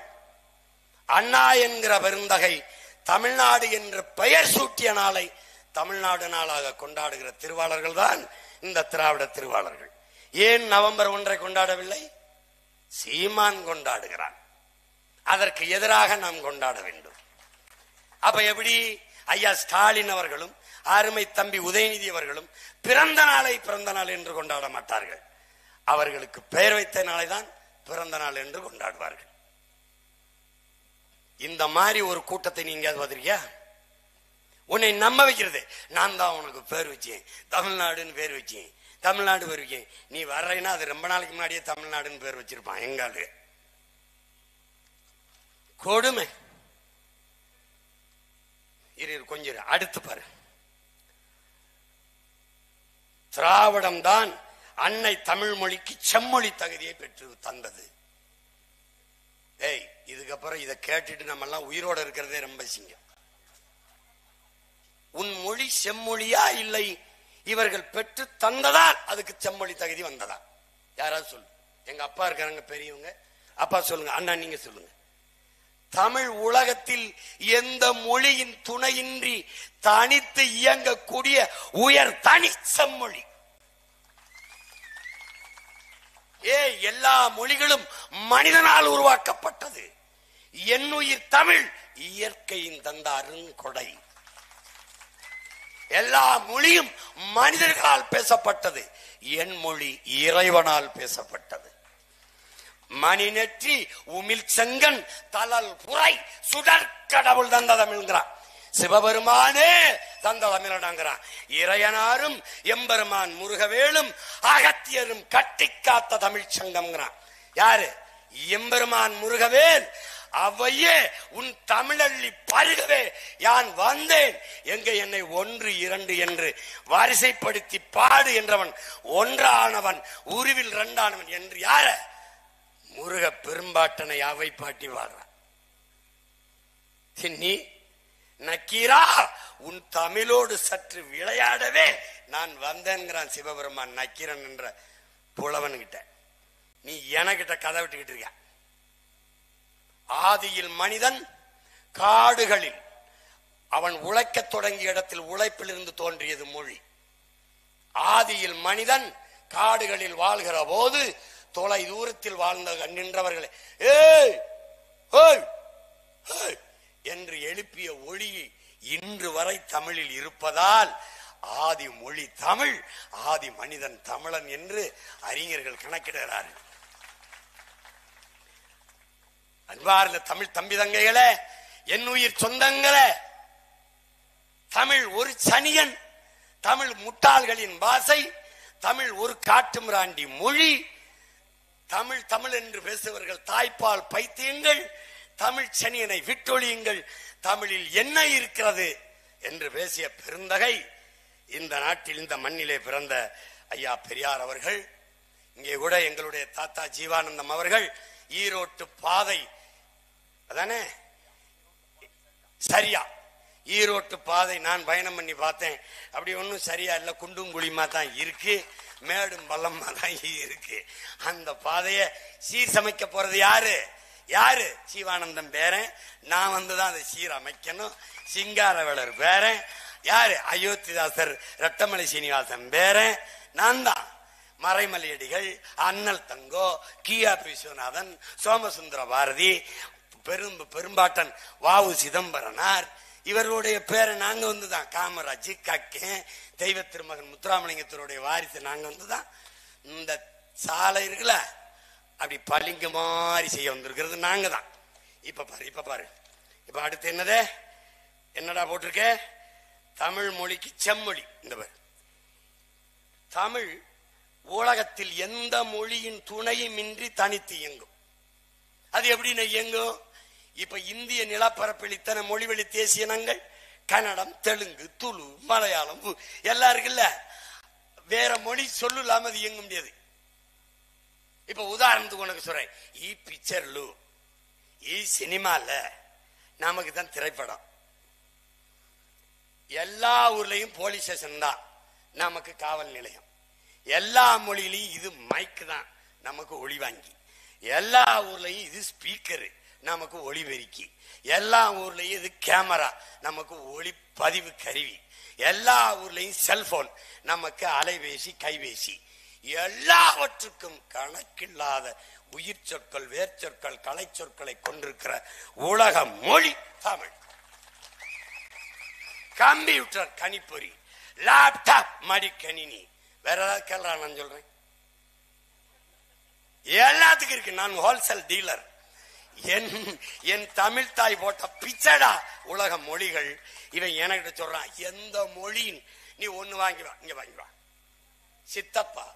அண்ணா என்கிற பெருந்தகை தமிழ்நாடு என்ற பெயர் சூட்டிய நாளை தமிழ்நாடு நாளாக கொண்டாடுகிற திருவாளர்கள் தான் இந்த திராவிட திருவாளர்கள். ஏன் நவம்பர் 1 கொண்டாடவில்லை? சீமான் கொண்டாடுகிறான். அதற்கு எதிராக நாம் கொண்டாட வேண்டும். அப்ப எப்படி? ஐயா ஸ்டாலின் அவர்களும் அருமை தம்பி உதயநிதி அவர்களும் பிறந்த நாளை பிறந்த நாள் என்று கொண்டாட மாட்டார்கள். அவர்களுக்கு பெயர் வைத்த நாளை தான் பிறந்த நாள் என்று கொண்டாடுவார்கள். இந்த மாதிரி ஒரு கூட்டத்தை நீங்க பார்த்திருக்கியா? உன்னை நம்ப வைக்கிறது, நான் தான் உனக்கு பேர் வச்சேன், தமிழ்நாடுன்னு பேர் வச்சேன், தமிழ்நாடு பேர் வச்சேன். நீ வர்றேன்னா அது ரொம்ப நாளைக்கு முன்னாடியே தமிழ்நாடுன்னு பேர் வச்சிருப்பான். எங்காலு கொடுமை. கொஞ்சம் அடுத்து பாரு. திராவிடம் தான் அன்னை தமிழ் மொழிக்கு செம்மொழி தகுதியை பெற்று தந்தது. இதுக்கப்புறம் இதை கேட்டுட்டு நம்ம எல்லாம் உயிரோட இருக்கிறதே ரொம்ப சிங்கம். உன் மொழி செம்மொழியா இல்லை இவர்கள் பெற்று தந்ததால் அதுக்கு செம்மொழி தகுதி வந்ததா? யாராவது சொல்லு. எங்க அப்பா இருக்காங்க பெரியவங்க, அப்பா சொல்லுங்க, அண்ணா நீங்க சொல்லுங்க. தமிழ் உலகத்தில் எந்த மொழியின் துணையின்றி தனித்து இயங்கக்கூடிய உயர் தனி செம்மொழி. எல்லா மொழிகளும் மனிதனால் உருவாக்கப்பட்டது. என்னுயிர் தமிழ் இயற்கையின் தந்த அருங்கொடை. எல்லா மொழியும் மனிதர்களால் பேசப்பட்டது. என் மொழி இறைவனால் பேசப்பட்டது. மணி நெற்றி உமிழ் செங்கன் தலல் புரை சுடர் கடவுள் தந்த தமிழ்ங்கிறான். சிவபெருமானே தந்த தமிழடாங்கிறான். இறையனாரும் எம்பெருமான் முருகவேலும் அகத்தியரும் கட்டி காத்த தமிழ் சங்கம்ங்கிறான். யாரு? எம்பெருமான் முருகவேல். அவையே உன் தமிழள்ளி பருகவே யான் வந்தேன். எங்க என்னை 1 2 என்று வரிசைப்படுத்தி பாடு என்றவன் ஒன்றானவன் உருவில் 2ஆனவன் என்று யார? முருக பெரும்பாட்டனை அவை பாட்டி வாழ்றான். நீ நக்கீரா உன் தமிழோடு சற்று விளையாடவே நான் வந்தேன்கிறான் சிவபெருமான் நக்கீரன் என்ற புலவன் கிட்ட. நீ எனக்கிட்ட கதை விட்டுக்கிட்டு இருக்க. ஆதியில் மனிதன் காடுகளில் அவன் உழைக்க தொடங்கிய இடத்தில் உழைப்பிலிருந்து தோன்றியது மொழி. ஆதியில் மனிதன் காடுகளில் வாழ்கிற போது தொலை தூரத்தில் வாழ்ந்த நின்றவர்களை ஏய் என்று எழுப்பிய ஒளி இன்று வரை தமிழில் இருப்பதால் ஆதி மொழி தமிழ், ஆதி மனிதன் தமிழன் என்று அறிஞர்கள் கணக்கிடுகிறார்கள். அன்பார்ந்த தமிழ் தம்பி தங்கைகளே, என் உயிர் சொந்தங்களே, தமிழ் ஒரு சனியன், தமிழ் முட்டாள்களின் பாசை, தமிழ் ஒரு காட்டுமிராண்டி மொழி, தமிழ் தமிழ் என்று பேசுபவர்கள் தாய்ப்பால் பைத்தியங்கள், தமிழ் சனியனை விட்டொழியுங்கள், தமிழில் என்ன இருக்கிறது என்று பேசிய பெருந்தகை இந்த நாட்டில் இந்த மண்ணிலே பிறந்த ஐயா பெரியார் அவர்கள். இங்கே கூட எங்களுடைய தாத்தா ஜீவானந்தம் அவர்கள் ஈரோட்டு பாதை அதானே சரியா? ஈரோட்டு பாதை நான் பயணம் பண்ணி பார்த்தேன். அப்படி ஒன்றும் சரியா இல்லை, குண்டும் குழிமா தான் இருக்கு, மேடும் பள்ளமா தான் இருக்கு. அந்த பாதையை சீர்சமைக்க போறது யாரு? யாரு? ஜீவானந்தம் பேரன். நான் வந்துதான் அதை சீரமைக்கணும். சிங்காரவேலர் பேரன். யாரு? அயோத்திதாசர் ரட்டமலை சீனிவாசன் பேரன். நான் தான். மறைமலையடிகள், அண்ணல் தங்கோ, கியாபி விஸ்வநாதன், சோமசுந்தர பாரதி, பெரும்பாட்டன் வாவு சிதம்பரனார், இவர்களுடைய பேரை நாங்க வந்துதான். காமராஜ், கக்கேன், தெய்வ திருமகன் முத்துராமலிங்கத்தினுடைய வாரிசு நாங்க வந்துதான். இந்த சாலை இருக்குல்ல, அப்படி பளிங்கு மாதிரி செய்ய வந்திருக்கிறது நாங்க தான். இப்ப பாரு இப்ப அடுத்து என்னதே என்னடா போட்டிருக்க? தமிழ் மொழிக்கு செம்மொழி. இந்த பாரு, தமிழ் உலகத்தில் எந்த மொழியின் துணையும் இன்றி தனித்து இயங்கும். அது எப்படின்னு இயங்கும்? இப்ப இந்திய நிலப்பரப்பில் இத்தனை மொழிவழி தேசிய இனங்கள், கன்னடம், தெலுங்கு, துளு, மலையாளம் எல்லாம் இருக்குல்ல, வேற மொழி சொல்லு இல்லாம அது இயங்க முடியாது. இப்ப உதாரணத்துக்கு உனக்கு சொல்றேன், பிக்சர்லு சினிமால நமக்கு தான் திரைப்படம். எல்லா ஊர்லயும் போலீஸ் ஸ்டேஷன் தான் நமக்கு காவல் நிலையம். எல்லா மொழியிலையும் இது மைக் தான் நமக்கு ஒளி வாங்கி. எல்லா ஊர்லயும் இது ஸ்பீக்கரு நமக்கு ஒளி பெருக்கி. எல்லா ஊர்லயும் இது கேமரா நமக்கு ஒளி பதிவு கருவி. எல்லா ஊர்லயும் செல்போன் நமக்கு அலைபேசி கைபேசி. எல்லாவற்றுக்கும் கணக்கில்லாத உயிர் சொற்கள், வேர் சொற்கள், கலை சொற்களை கொண்டிருக்கிற உலக மொழி தமிழ். கம்ப்யூட்டர் கணிப்பொறி, லேப்டாப் மடிக்கணினி, வேற ஏதாவது கேள்றா? நான் சொல்றேன் எல்லாத்துக்கும் இருக்கு. நான் ஹோல்சேல் டீலர். என் தமிழ் தாய் போட்ட பிச்சடா உலக மொழிகள். இவன் என்கிட்ட சொல்றான், எந்த மொழியின் நீ ஒண்ணு வாங்கி வா, இங்க வாங்கி வா. சித்தப்பா,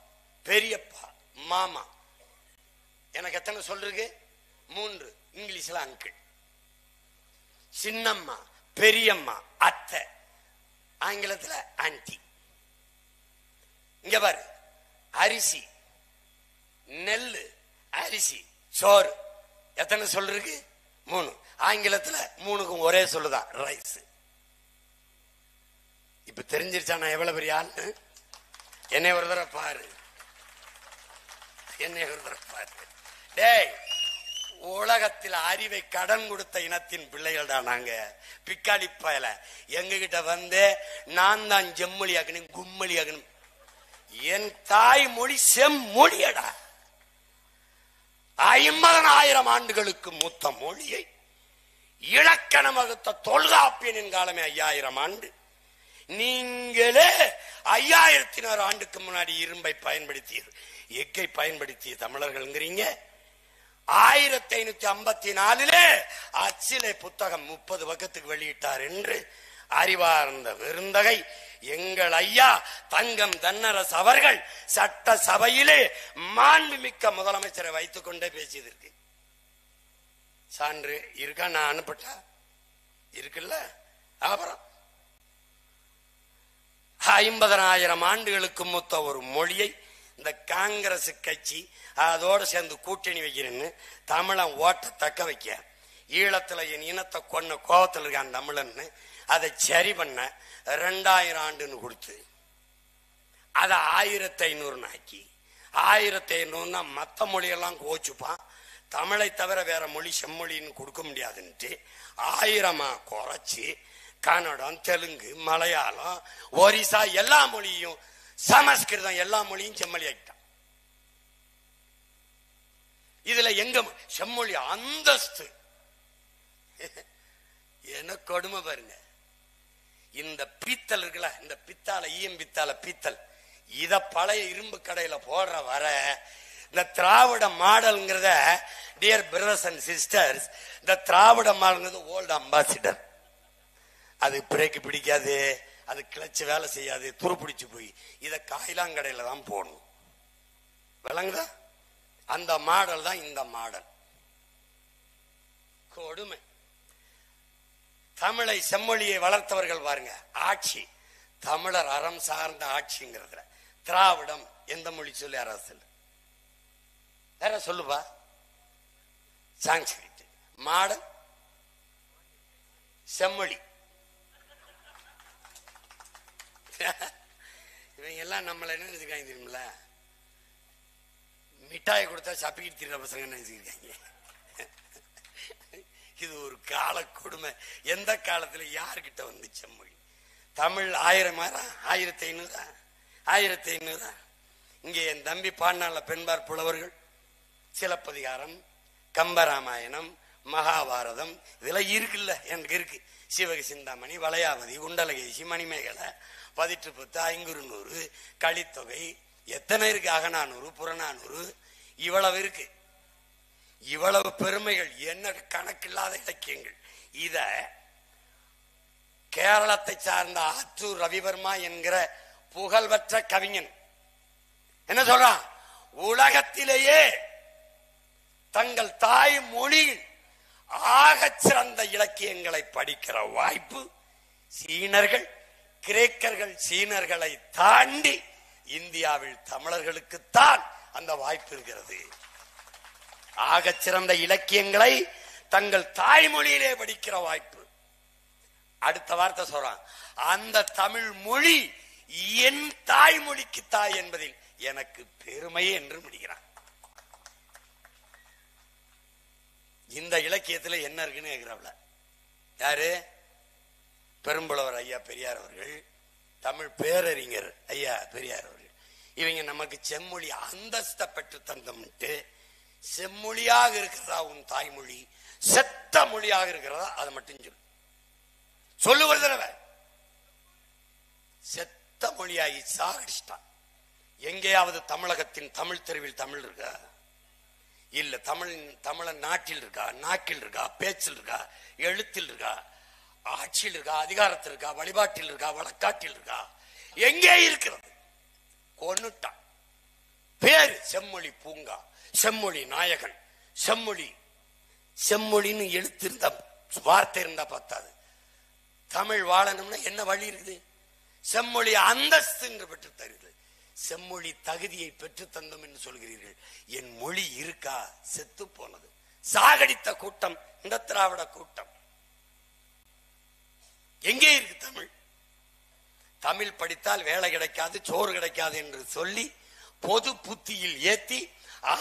பெரியப்பா, மாமா. எனக்கு எத்தனை சொல்றீங்க? 3. இங்கிலீஷ்ல அங்கிள். சின்னம்மா, பெரியம்மா, அத்தை. ஆங்கிலத்துல ஆன்டி. இங்க பாரு, அரிசி, நெல்லு, அரிசி, சோறு. எத்தனை சொல் இருக்கு? 3. ஆங்கிலத்துல 3க்கும் ஒரே சொல்லுதான், ரைஸ். இப்ப தெரிஞ்சிருச்சா நான் எவ்வளவு பெரிய ஆளு? என்னை ஒரு தடவை பாரு, என்னை ஒரு தடவை பாரு. டேய், உலகத்தில் அறிவை கடன் கொடுத்த இனத்தின் பிள்ளைகள் தான் நாங்க. பிக்காளி பயல எங்க கிட்ட வந்து நான் தான் ஜெம்மொழி ஆகணும், கும்மொழி ஆகணும். என் தாய் மொழி செம்மொழியடா. 50,000 ஆண்டுகளுக்கு மூத்த மொழியை இலக்கணம் வகுத்த தொல்காப்பியனின் காலமே 5000 ஆண்டு. நீங்களே 5100 ஆண்டுக்கு முன்னாடி இரும்பை பயன்படுத்திய, எக்கை பயன்படுத்திய தமிழர்கள்ங்கிறீங்க. 1554 அச்சிலை புத்தகம் 30 பக்கத்துக்கு வெளியிட்டார் என்று அறிவார்ந்த விருந்தகை எங்கள் ஐயா தங்கம் தென்னரசு அவர்கள் சட்ட சபையிலே மாண்புமிக்க முதலமைச்சரை வைத்துக் கொண்டே பேசியதற்கு சான்று இருக்கா? நான் அனுப்பட்டா இருக்குல்ல. அப்புறம் 50,000 ஆண்டுகளுக்கு மூத்த ஒரு மொழியை இந்த காங்கிரஸ் கட்சி அதோட சேர்ந்து கூட்டணி வைக்கிறேன்னு தமிழன் ஓட்ட தக்க வைக்க, ஈழத்துல என் இனத்தை கொன்ன கோபத்தில் இருக்கான் தமிழன்னு அதை சரி பண்ண 2000 ஆண்டுன்னு கொடுத்து அதை 1500 ஆக்கி 1500 மற்ற மொழியெல்லாம் கோச்சுப்பான். தமிழை தவிர வேற மொழி செம்மொழின்னு கொடுக்க முடியாதுன்ட்டு 1000 குறைச்சி கன்னடம், தெலுங்கு, மலையாளம், ஒரிசா எல்லா மொழியும், சமஸ்கிருதம் எல்லா மொழியும் செம்மொழி ஆக்கிட்டான். இதுல எங்க செம்மொழி அந்தஸ்து என்ன கொடுமை பாருங்க. இந்த பீத்தல் இருக்குல்ல, இந்த பித்தால ஈயம் பீத்தல், இத பழைய இரும்பு கடையில போடுற வர இந்த திராவிட மாடல்ங்கிறத, டியர் பிரதர்ஸ் அண்ட் சிஸ்டர்ஸ், இந்த திராவிட மாடல்ங்கிறது ஓல்டு அம்பாசிடர். அது பிரேக்கு பிடிக்காது, அது கிளச்சு வேலை செய்யாது, துருப்பிடிச்சு போய் இத காயிலாங்கடையில தான் போடணும். விளங்குதா? அந்த மாடல் தான் இந்த மாடல். கொடுமை. தமிழை செம்மொழியை வளர்த்தவர்கள் பாருங்க. ஆட்சி தமிழர் அறம் சார்ந்த ஆட்சிங்கிறதுல திராவிடம் எந்த மொழி சொல்லி அரசு வேற சொல்லுவா. சான்ஸ்கிரிட் மாடல் செம்மொழி. இவங்க எல்லாம் நம்மள என்ன நினைச்சுக்காங்க தெரியுமில்ல? மிட்டாய் கொடுத்தா சப்பிக்கிட்டு திரிற பசங்க நினைச்சுக்கிட்டாங்க. இது ஒரு கால கொடுமை. எந்த காலத்துல யாருக்கிட்ட வந்து செம்மொழி? தமிழ் 1500 இங்கே என் தம்பி பாடினால பெண்பார் புலவர்கள் சிலப்பதிகாரம், கம்பராமாயணம், மகாபாரதம் இதெல்லாம் இருக்குல்ல, எனக்கு இருக்கு. சிவக சிந்தாமணி, வளையாவதி, குண்டலகேசி, மணிமேகலை, 18, 500, கலித்தொகை எத்தனை இருக்கு, அகநானூறு, புறநானூறு, இவ்வளவு இருக்கு. இவ்வளவு பெருமைகள், என்ன கணக்கில்லாத இலக்கியங்கள். இத கேரளத்தை சார்ந்த ஆத்தூர் ரவிவர்மா என்கிற புகழ்பெற்ற கவிஞன் என்ன சொல்றான்? உலகத்திலேயே தங்கள் தாய் மொழியில் ஆகச் சிறந்த இலக்கியங்களை படிக்கிற வாய்ப்பு சீனர்கள், கிரேக்கர்கள், சீனர்களை தாண்டி இந்தியாவில் தமிழர்களுக்குத்தான் அந்த வாய்ப்பு இருக்கிறது. ஆகச் சிறந்த இலக்கியங்களை தங்கள் தாய்மொழியிலே படிக்கிற வாய்ப்பு. அடுத்த வார்த்தை சொல்றான், அந்த தமிழ் மொழி என் தாய்மொழிக்கு தாய் என்பதில் எனக்கு பெருமையே என்று முடிகிறான். இந்த இலக்கியத்தில் என்ன இருக்குன்னு கேட்கிறவள யாரு? பெரும்புலவர் ஐயா பெரியார் அவர்கள், தமிழ் பேரறிஞர் ஐயா பெரியார் அவர்கள். இவங்க நமக்கு செம்மொழி அந்தஸ்தை பெற்று தந்தம்ட்டு, செம்மொழியாக இருக்கிறதா உன் தாய்மொழி, செத்த மொழியாக இருக்கிறதா அதை மட்டும் சொல்லு ஒரு தடவை. செத்த மொழியாகி சாகடிச்சிட்டான். எங்கேயாவது தமிழகத்தின் தமிழ் தெருவில் தமிழ் இருக்கா? இல்ல. தமிழன் நாட்டில் இருக்கா? நாக்கில் இருக்கா? பேச்சில் இருக்கா? எழுத்தில் இருக்கா? ஆட்சியில் இருக்கா? அதிகாரத்தில் இருக்கா? வழிபாட்டில் இருக்கா? வழக்காட்டில் இருக்கா? எங்கே இருக்கிறது? கொன்னுட்டான். பேரு செம்மொழி பூங்கா, செம்மொழி நாயகன், செம்மொழின்னு எழுத்திருந்த வார்த்தை இருந்தா பார்த்தாது. தமிழ் வாழணும்னா என்ன வழி இருக்குது? செம்மொழி அந்தஸ்து என்று பெற்று தருகிறது. செம்மொழி தகுதியை பெற்று தந்தோம் என்று சொல்கிறீர்கள். என் மொழி இருக்கா? செத்து போனது. சாகடித்த கூட்டம் இந்த திராவிட கூட்டம். எங்கே இருக்கு தமிழ்? தமிழ் படித்தால் வேலை கிடைக்காது, சோறு கிடைக்காது என்று சொல்லி பொது புத்தியில் ஏத்தி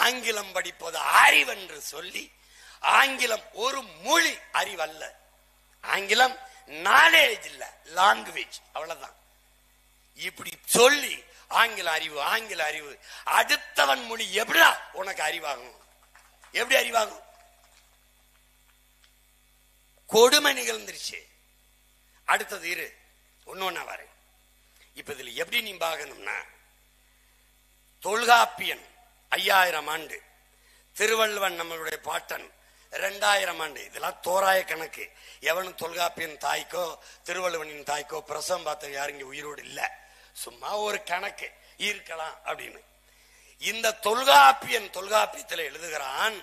ஆங்கிலம் படிப்பது அறிவென்று சொல்லி, ஆங்கிலம் ஒரு மொழி, அறிவல்ல. ஆங்கிலம் நாலேஜ் இல்ல, லாங்குவேஜ், அவ்வளவுதான். இப்படி சொல்லி ஆங்கில அறிவு, ஆங்கில அறிவு, அடுத்தவன் மொழி எப்படிடா உனக்கு அறிவாகும்? எப்படி அறிவாகும்? கொடுமை நிகழ்ந்துருச்சு. அடுத்தது இரு, ஒன்னொன்னா வரேன். இப்ப இதுல எப்படி நீ பார்க்கணும்னா, தொல்காப்பியன் 5000 ஆண்டு, திருவள்ளுவன் நம்மளுடைய பாட்டன் 2000 ஆண்டு. இதெல்லாம் தோராய கணக்கு. எவனும் தொல்காப்பியன் தாய்க்கோ திருவள்ளுவனின் தாய்க்கோ பிரசவம் பார்த்த யாரும் இங்க உயிரோடு இல்ல. சும்மா ஒரு கணக்கு இருக்கலாம் அப்படின்னு. இந்த தொல்காப்பியத்தில் எழுதுகிறான்,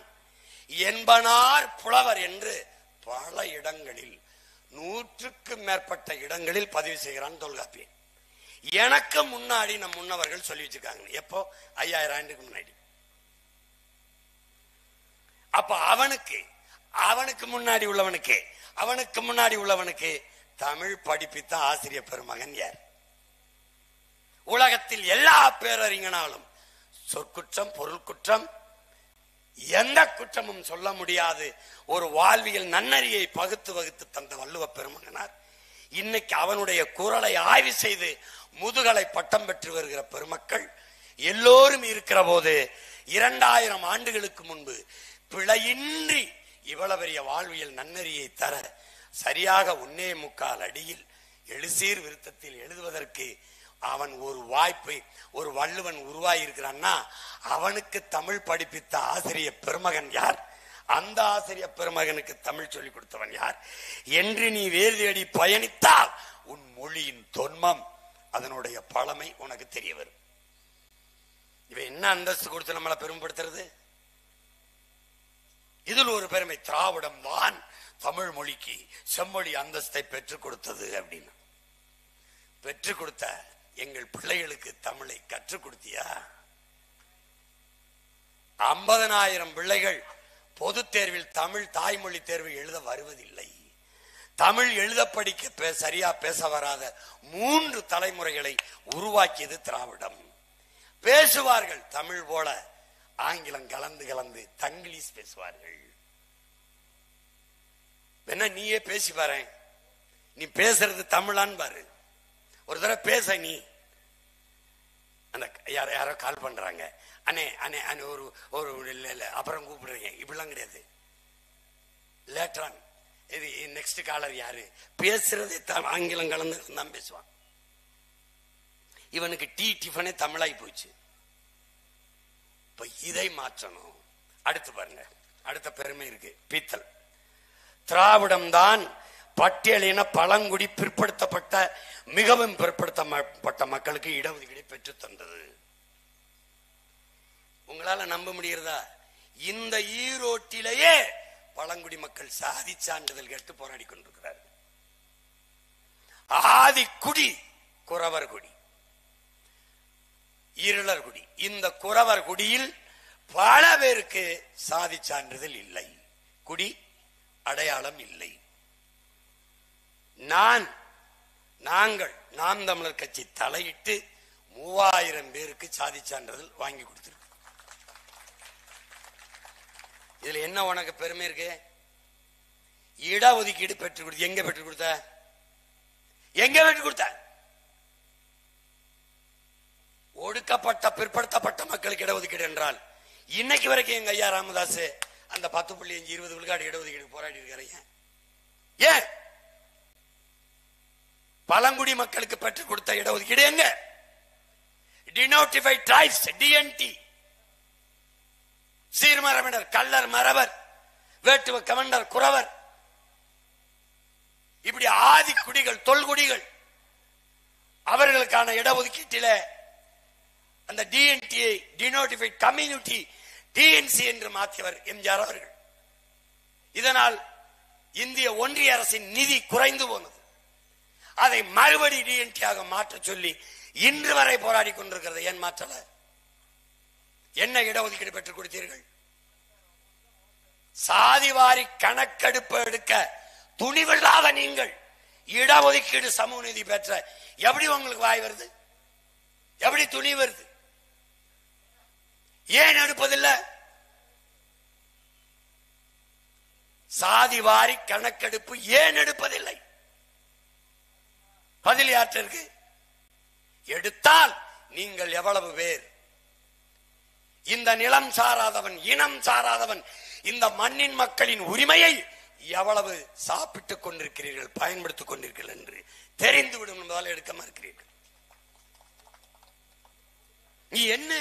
என்பனார் புலவர் என்று பல இடங்களில் 100க்கும் மேற்பட்ட இடங்களில் பதிவு செய்கிறான் தொல்காப்பியன். எனக்கு முன்னாடி நம் முன்னவர்கள் சொல்லி வச்சிருக்காங்க. எப்போ? 5000 ஆண்டுக்கு முன்னாடி. அப்ப அவனுக்கு முன்னாடி உள்ளவனுக்கு தமிழ் படிப்பித்த ஆசிரியர் பெருமகன் யார்? உலகத்தில் எல்லா பேரறிஞனாலும் சொற்குற்றம், பொருள் குற்றம், எந்த குற்றமும் சொல்ல முடியாது ஒரு வாழ்வியல் நன்னறியை பகுத்து தந்த வள்ளுவ பெருமகனார் இன்னைக்கு அவனுடைய குரலை ஆய்வு செய்து முதுகலை பட்டம் பெற்று வருகிற பெருமக்கள் எல்லோரும் இருக்கிற போது 2000 ஆண்டுகளுக்கு முன்பு பிழையின்றி இவ்வளவு பெரிய வாழ்வியல் நன்னறியை தர சரியாக 1.25 அடியில் எழுசீர் விருத்தத்தில் எழுதுவதற்கு அவன் ஒரு வாய்ப்பை, ஒரு வள்ளுவன் உருவாகி இருக்கிறான்னா அவனுக்கு தமிழ் படிப்பித்த ஆசிரியர் பெருமகன் யார்? அந்த ஆசிரியர் பெருமகனுக்கு தமிழ் சொல்லிக் கொடுத்தவன் யார் என்று நீ வேறு தேடி பயணித்தால் உன் மொழியின் தொன்மம், அதனுடைய பழமை உனக்கு தெரிய வரும். இவன் என்ன அந்தஸ்து கொடுத்து நம்மளை பெருமைப்படுத்துறது? இதில் ஒரு பெருமை, திராவிடம் தான் தமிழ் மொழிக்கு செம்மொழி அந்தஸ்தை பெற்றுக் கொடுத்தது அப்படின்னு. பெற்றுக் கொடுத்த எங்கள் பிள்ளைகளுக்கு தமிழை கற்றுக் கொடுத்தியா? 50,000 பிள்ளைகள் பொது தேர்வில் தமிழ் தாய்மொழி தேர்வு எழுத வருவதில்லை. தமிழ் எழுத படிக்க சரியா பேச வராத 3 தலைமுறைகளை உருவாக்கியது திராவிடம். பேசுவார்கள் தமிழ் போல, ஆங்கிலம் கலந்து தங்கிலீஷ் பேசுவார்கள். என்ன நீயே பேசி பாரு, நீ பேசுறது தமிழான்னு பாரு. ஒரு தடவை பேச நீ. அந்த யாரோ கால் பண்றாங்க, அண்ணே அண்ணே அண்ணே ஒரு ஒரு அப்புறம் கூப்பிடுறீங்க, இப்படிலாம் கிடையாது. லேட்டரான் இது நெக்ஸ்ட் காலர் யாரு? பேசுறதே ஆங்கிலம் கலந்து தான் பேசுவான். இவனுக்கு டிஃபனே தமிழாய் போச்சு. இப்ப இதை மாற்றணும். அடுத்து பாருங்க, அடுத்த பெருமை இருக்கு, பீத்தல். திராவிடம் தான் பட்டியலின பழங்குடி பிற்படுத்தப்பட்ட மிகவும் பிற்படுத்தப்பட்ட மக்களுக்கு இடஒதுக்கீடு பெற்று தந்தது. உங்களால நம்ப முடிகிறதா? இந்த ஈரோட்டிலேயே பழங்குடி மக்கள் சாதி சான்றிதழ் கேட்டு போராடி கொண்டிருக்கிறார்கள். ஆதிக்குடி குறவர் குடி, இருளர் குடி. இந்த குறவர் குடியில் பல பேருக்கு சாதி சான்றிதழ் இல்லை, குடி அடையாளம் இல்லை. நாங்கள் நாம் தமிழர் கட்சி தலையிட்டு 3000 பேருக்கு சாதி சான்றிதழ் வாங்கி கொடுத்திருக்கோம். இதுல என்ன உனக்கு பெருமை இருக்கு? இடஒதுக்கீடு பெற்றுக் கொடுத்து. எங்க பெற்றுக் கொடுத்த? எங்க பெற்றுக் கொடுத்த? ஒடுக்கப்பட்ட பிற்படுத்தப்பட்ட மக்களுக்கு இடஒதுக்கீடு என்றால் இன்னைக்கு வரைக்கும் எங்க ஐயா ராமதாஸ் அந்த 10.5 20 விழுக்காடு இடஒதுக்கீடு போராடி இருக்காரு. ஏன் பழங்குடி மக்களுக்கு பெற்றுக் கொடுத்த இடஒதுக்கீடு எங்க? டினோட்டிஃபைட் ட்ரைப்ஸ், டிஎன்டி, சீர்மரபினர், கள்ளர், மறவர், வேட்டுவ, கமண்டர், குறவர், இப்படி ஆதி குடிகள், தொல்குடிகள், அவர்களுக்கான இடஒதுக்கீட்டில அந்த டிஎன்டியை டினோட்டிஃபைட் கம்யூனிட்டி டிஎன்சி என்று மாற்றியவர் எம்ஜிஆர் அவர்கள். இதனால் இந்திய ஒன்றிய அரசின் நிதி குறைந்து போனது. அதை மறுபடி டிஎன்டியாக மாற்ற சொல்லி இன்று வரை போராடி கொண்டிருக்கிறது. ஏன் மாற்றல? என்ன இடஒதுக்கீடு பெற்றுக் கொடுத்தீர்கள்? சாதிவாரி கணக்கெடுப்பு எடுக்க துணிவில்லாத நீங்கள் இடஒதுக்கீடு சமூக நீதி பெற்ற எப்படி உங்களுக்கு வாய் வருது? எப்படி துணி வருது? ஏன் எடுப்பதில்லை? சாதிவாரி கணக்கெடுப்பு ஏன் எடுப்பதில்லை? பதில் யாற்றிற்கு? எடுத்தால் நீங்கள் எவ்வளவு பேர்? இந்த நிலம் சாராதவன், இனம் சாராதவன், இந்த மண்ணின் மக்களின் உரிமையை எவ்வளவு சாப்பிட்டுக் கொண்டிருக்கிறீர்கள், பயன்படுத்திக் கொண்டிருக்கிறீர்கள் என்று தெரிந்துவிடும் என்பதால் எடுக்க மறுக்கிறீர்கள். நீ என்ன?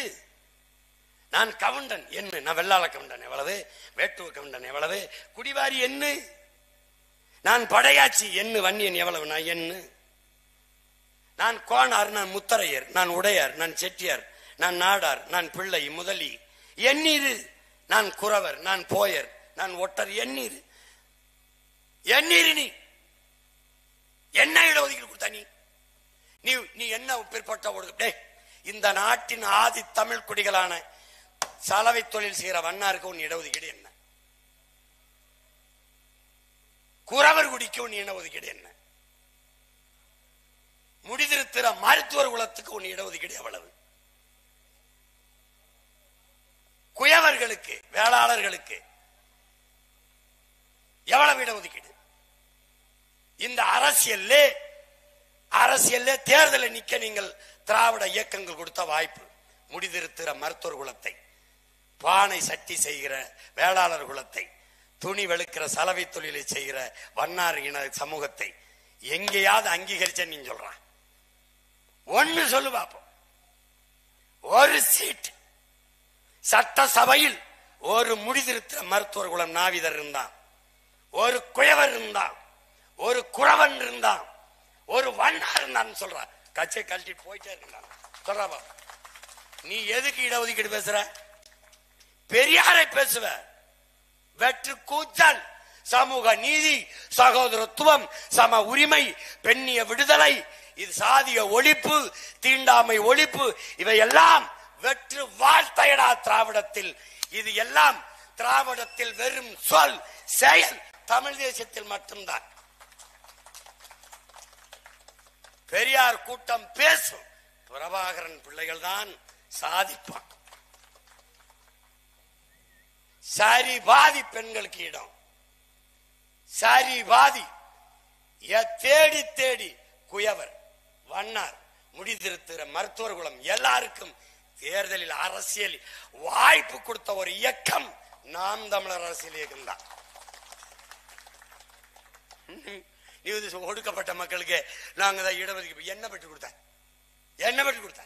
நான் கவுண்டன் என்ன? நான் வெள்ளாள கவுண்டன் எவ்வளவு, வேட்டுவ கவுண்டன் எவ்வளவு, குடிவாரி என்ன? நான் படையாச்சி என்ன, வன்னியன் எவ்வளவு, நான் என்ன? நான் கோணார், நான் முத்தரையர், நான் உடையார், நான் செட்டியார், நான் நாடார், நான் பிள்ளை முதலி எண்ணீரு, நான் குறவர், நான் போயர், நான் ஒட்டர் எண்ணீரு. எண்ணீரு நீ என்ன இடஒதுக்கீடு கொடுத்த? நீ என்ன பிற்பட்ட ஒடுக்க? இந்த நாட்டின் ஆதி தமிழ் குடிகளான சலவை தொழில் செய்கிற வண்ணாருக்கு உன் இடஒதுக்கீடு என்ன? குறவர் குடிக்கு உன் இடஒதுக்கீடு என்ன? முடிதிருத்திர மருத்துவர் குலத்துக்கு உன் இடஒதுக்கீடு எவ்வளவு? குயவர்களுக்கு, வேளாளர்களுக்கு எவ்வளவு இடஒதுக்கீடு? இந்த அரசியல்ல தேர்தலை நிக்க நீங்கள் திராவிட இயக்கங்கள் கொடுத்த வாய்ப்பு. முடிதிருத்திர மருத்துவர் குலத்தை, பானை சட்டி செய்கிற வேளாளர் குலத்தை, துணி வெளுக்கிற சலவை தொழிலை செய்கிற வண்ணார் இன சமூகத்தை எங்கேயாவது அங்கீகரிச்ச நீ சொல்றான்? ஒன்னு சொல்லு பாப்போம். ஒரு சீட் சட்டசபையில் ஒரு முடிதிருத்திர மருத்துவர் குலம் நாவிதர் இருந்தான், ஒரு குயவர் இருந்தான், ஒரு குறவன் இருந்தான், ஒரு வண்ணார் இருந்தான்னு சொல்ற. கச்சை கழட்டி போயிட்டே இருந்தான் சொல்றா. நீ எதுக்கு இடஒதுக்கீடு பேசுற? பெரியாரை பேசுவ. வெற்று கூச்சல். சமூக நீதி, சகோதரத்துவம், சம உரிமை, பெண்ணிய விடுதலை, இது சாதிய ஒழிப்பு, தீண்டாமை ஒழிப்பு, இவையெல்லாம் வெற்று வார்த்தையடா திராவிடத்தில். இது எல்லாம் திராவிடத்தில் வெறும் சொல், செயல். தமிழ் தேசத்தில் மட்டும்தான். பெரியார் கூட்டம் பேசும், பிரபாகரன் பிள்ளைகள் தான் சாதிப்பான். சரிபாதி பெண்களுக்கு இடம், சரிபாதி. தேடி தேடி குயவர், வண்ணார், முடிதிருத்திர மருத்துவர் குலம் எல்லாருக்கும் தேர்தலில் அரசியல் வாய்ப்பு கொடுத்த ஒரு இயக்கம் நாம் தமிழர் அரசியல் இயக்கம் தான். ஒடுக்கப்பட்ட மக்களுக்கு நாங்க தான் இடஒதுக்கீடு என்ன பெற்று கொடுத்த? என்ன பெற்று கொடுத்த?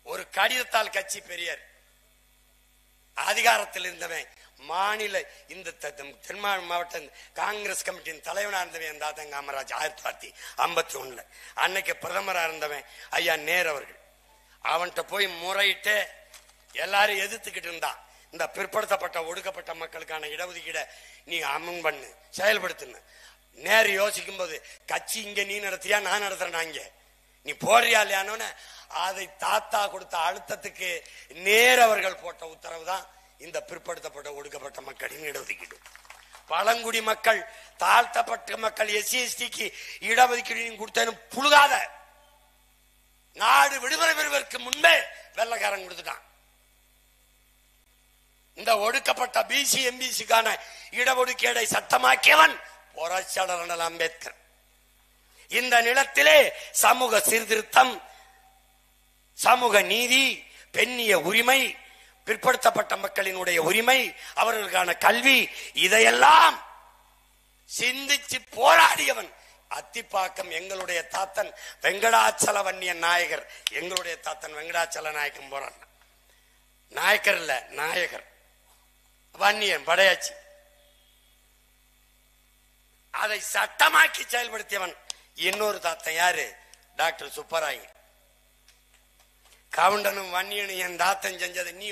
ஒரு கடிதத்தால் கட்சி பெரியார் அதிகாரத்தில் இருந்தவன், மாநில இந்த தென் மாவட்ட காங்கிரஸ் கமிட்டியின் தலைவனா இருந்தவன் என் தாத்தன் காமராஜ் 1951 அன்னைக்கு பிரதமரா இருந்தவன் ஐயா நேரு அவர்கள். அவன்கிட்ட போய் முறையிட்டு எல்லாரும் எதிர்த்துக்கிட்டு இருந்தான். இந்த பிற்படுத்தப்பட்ட ஒடுக்கப்பட்ட மக்களுக்கான இடஒதுக்கீட நீ அமன் பண்ணு, செயல்படுத்துன்னு. நேரு யோசிக்கும் போது, கட்சி இங்க நீ நடத்துறியா நான் நடத்துறேன், இங்க நீ போடுறியா இல்லையானோன்னு அதை தாத்தா கொடுத்த அழுத்தத்துக்கு நேரு அவர்கள் போட்ட உத்தரவு தான் இந்த பிற்படுத்தப்பட்ட ஒடுக்கப்பட்ட மக்களின் இடஒதுக்கீடு. பழங்குடி மக்கள், தாழ்த்தப்பட்ட மக்கள், எஸ்சி எஸ்டிக்கு இடஒதுக்கீடு கொடுத்தேன்னு புழுகாத. நாடு விடுதலை பெறுவதற்கு முன்பே வெள்ளக்காரன் கொடுத்துட்டான். இந்த ஒடுக்கப்பட்ட பிசி எம்பிசிக்கான இடஒதுக்கீடை சட்டமாக்கியவன் புரட்சியாளர் அம்பேத்கர். இந்த நிலத்திலே சமூக சீர்திருத்தம், சமூக நீதி, பெண்ணிய உரிமை, பிற்படுத்தப்பட்ட மக்களினுடைய உரிமை, அவர்களுக்கான கல்வி, இதையெல்லாம் சிந்திச்சு போராடியவன் அத்திப்பாக்கம் எங்களுடைய தாத்தன் வெங்கடாச்சல வன்னியன் நாயகர். எங்களுடைய தாத்தன் வெங்கடாச்சல நாயக்கன் போறான். நாயக்கர் இல்ல, நாயகர். வன்னியன் படையாச்சி. அதை சட்டமாக்கி செயல்படுத்தியவன் இன்னொரு தாத்தன் யாரு? டாக்டர் சுப்பராய். கவுண்டனும் வன்னியனும் என் தாத்தன் செஞ்சது நீ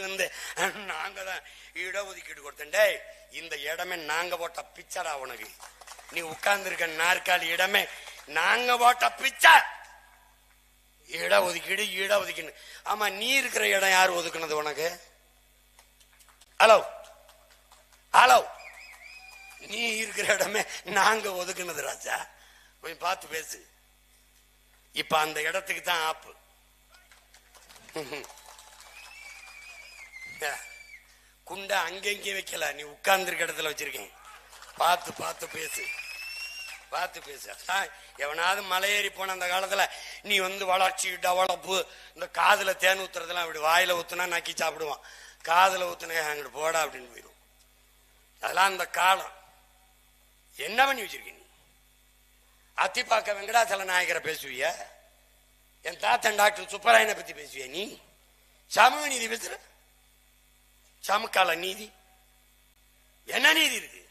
நாங்க தான் இடஒதுக்கீடு கொடுத்தேன். இந்த இடமே நாங்க போட்ட பிச்சடா உனக்கு. நீ உட்கார்ந்து இருக்க நாற்காலி இடமே நாங்க போட்ட பிச்சை. இட ஒதுக்கீடு இட ஒதுக்கீடு. ஆமா, நீ இருக்கிற இடம் யார் ஒதுக்குனது உனக்கு? ஹலோ ஹலோ, நீ இருக்கிற இடமே நாங்க ஒதுக்குனது ராஜா, கொஞ்சம் பார்த்து பேசு. இப்ப அந்த இடத்துக்கு தான் ஆப்பு. குண்டா அங்கங்கே வைக்கல, நீ உட்கார்ந்து இருக்க இடத்துல வச்சிருக்கேன். பார்த்து பார்த்து பேசு, பார்த்து பேசு. எவனாவது மலையேறி போன அந்த காலத்துல நீ வளர்ச்சி டெவலப்பு, இந்த காதுல தேன் ஊத்துறதுலாம் அப்படி வாயில ஊத்துனா நக்கி சாப்பிடுவான், காதுல ஊத்துனா அங்கிட்டு போடா அப்படின்னு போயிடும். அதெல்லாம் அந்த காலம். என்ன பண்ணி வச்சிருக்க நீ? அத்திப்பாக்க வெங்கடாச்சல நாயகரை பேசுவிய? என் தாத்தன் டாக்டர் சுப்பராயனை பத்தி பேசுவிய நீ? சமூக நீதி பேசுற? சமகால நீதி என்ன நீதி இருக்கு?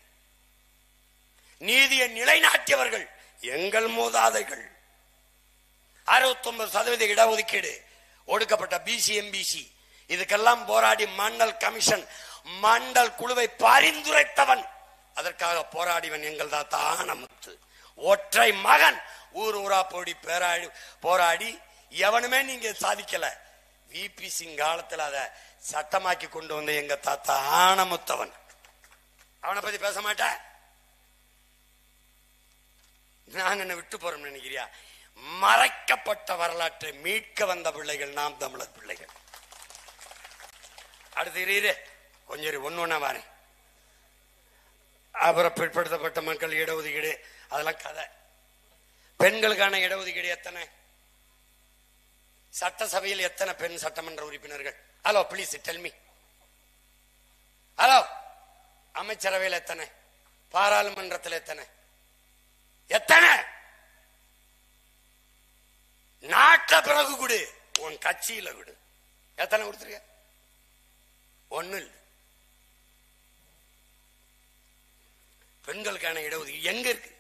நீதியை நிலைநாட்டியவர்கள் எங்கள் மூதாதைகள். 69% இடஒதுக்கீடு, ஒடுக்கப்பட்ட பிசி எம்பிசி, இதுக்கெல்லாம் போராடி மண்டல் கமிஷன் மண்டல் குழுவை பரிந்துரைத்தவன், அதற்காக போராடிவன் எங்கள் தாத்தா ஆனமுத்து. ஒற்றை மகன் ஊர் ஊரா போராடி எவனுமே நீங்க சாதிக்கல. விபி சிங் காலத்தில் அதை சட்டமாக்கி கொண்டு வந்த எங்க தாத்தா ஆனமுத்தவன். அவனை பத்தி பேச மாட்டேன். நான் என்ன விட்டு போறோம் நினைக்கிறியா? மறைக்கப்பட்ட வரலாற்றை மீட்க வந்த பிள்ளைகள் நாம் தமிழர் பிள்ளைகள். அடுத்து கொஞ்சம் ஒன்னு வரேன். அப்புறம் பிற்படுத்தப்பட்ட மக்கள் இடஒதுக்கீடு, அதெல்லாம் கதை. பெண்களுக்கான இடஒதுக்கீடு எத்தனை? சட்டசபையில் எத்தனை பெண் சட்டமன்ற உறுப்பினர்கள்? Hello please tell me. Hello, அமைச்சரவையில் எத்தனை? பாராளுமன்றத்தில் எத்தனை? எத்தனை? நாட்ட பிறகு கொடு, உன் கட்சியில கொடு. எத்தனை கொடுத்துருக்க? ஒண்ணு இல்லை. பெண்களுக்கான இடஒதுக்கீடு எங்க இருக்கு?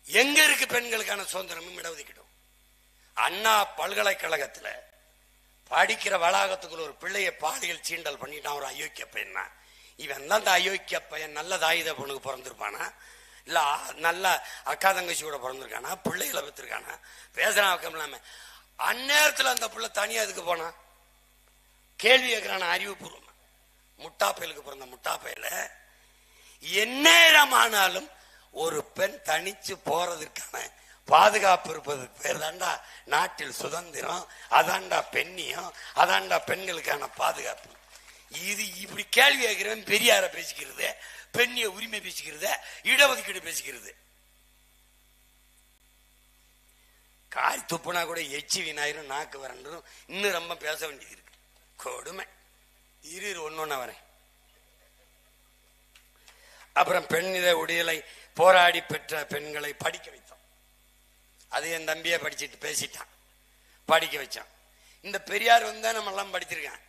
எங்க இருக்கு பெண்களுக்கான சுதந்திரமும் இடஒதுக்கீடும்? அண்ணா பல்கலைக்கழகத்துல படிக்கிற வளாகத்துக்குள்ள ஒரு பிள்ளையை பாலியல் சீண்டல் பண்ணிட்டான் ஒரு அயோக்கிய பையன். இவன் தான் அந்த அயோக்கிய பையன் நல்ல தாயுத பொண்ணுக்கு பிறந்திருப்பானா, இல்ல நல்ல அக்கா தங்கச்சி கூட பிறந்திருக்கானா, பிள்ளைகளை பெற்றிருக்கானா? பேசுறான் வைக்கம் இல்லாம. அந்நேரத்தில் அந்த பிள்ளை தனியா எதுக்கு போனா? கேள்வி கேட்கிறான அறிவுபூர்வமா. முட்டாப்பயலுக்கு பிறந்த முட்டாப்பயல எந்நேரமானாலும் ஒரு பெண் தனிச்சு போறதுக்கான பாதுகாப்பு இருப்பதற்கு பேர் தாண்டா நாட்டில் சுதந்திரம், அதாண்டா பெண்ணியம், அதாண்டா பெண்களுக்கான பாதுகாப்பு. இது இப்படி கேள்வி கேட்கிறவன் பெரியார பேசிக்கிறது, பெண்ணிய உரிமை பேசிக்கிறது, இடஒதுக்கீடு பேசிக்கிறது. காய் துப்புனா கூட எச்சி வினாயிரும், நாக்கு வரண்டும், இன்னும் ரொம்ப பேச வேண்டியது இருக்கு. கொடுமை. ஒன்னொன்னா வரேன். அப்புறம் பெண்ணித உடையலை போராடி பெற்ற பெண்களை படிக்க வைத்தோம். அது என் தம்பியை படிச்சுட்டு பேசிட்டான், படிக்க வச்சான். இந்த பெரியார் வந்தா நம்ம எல்லாம் படிச்சிருக்கான்.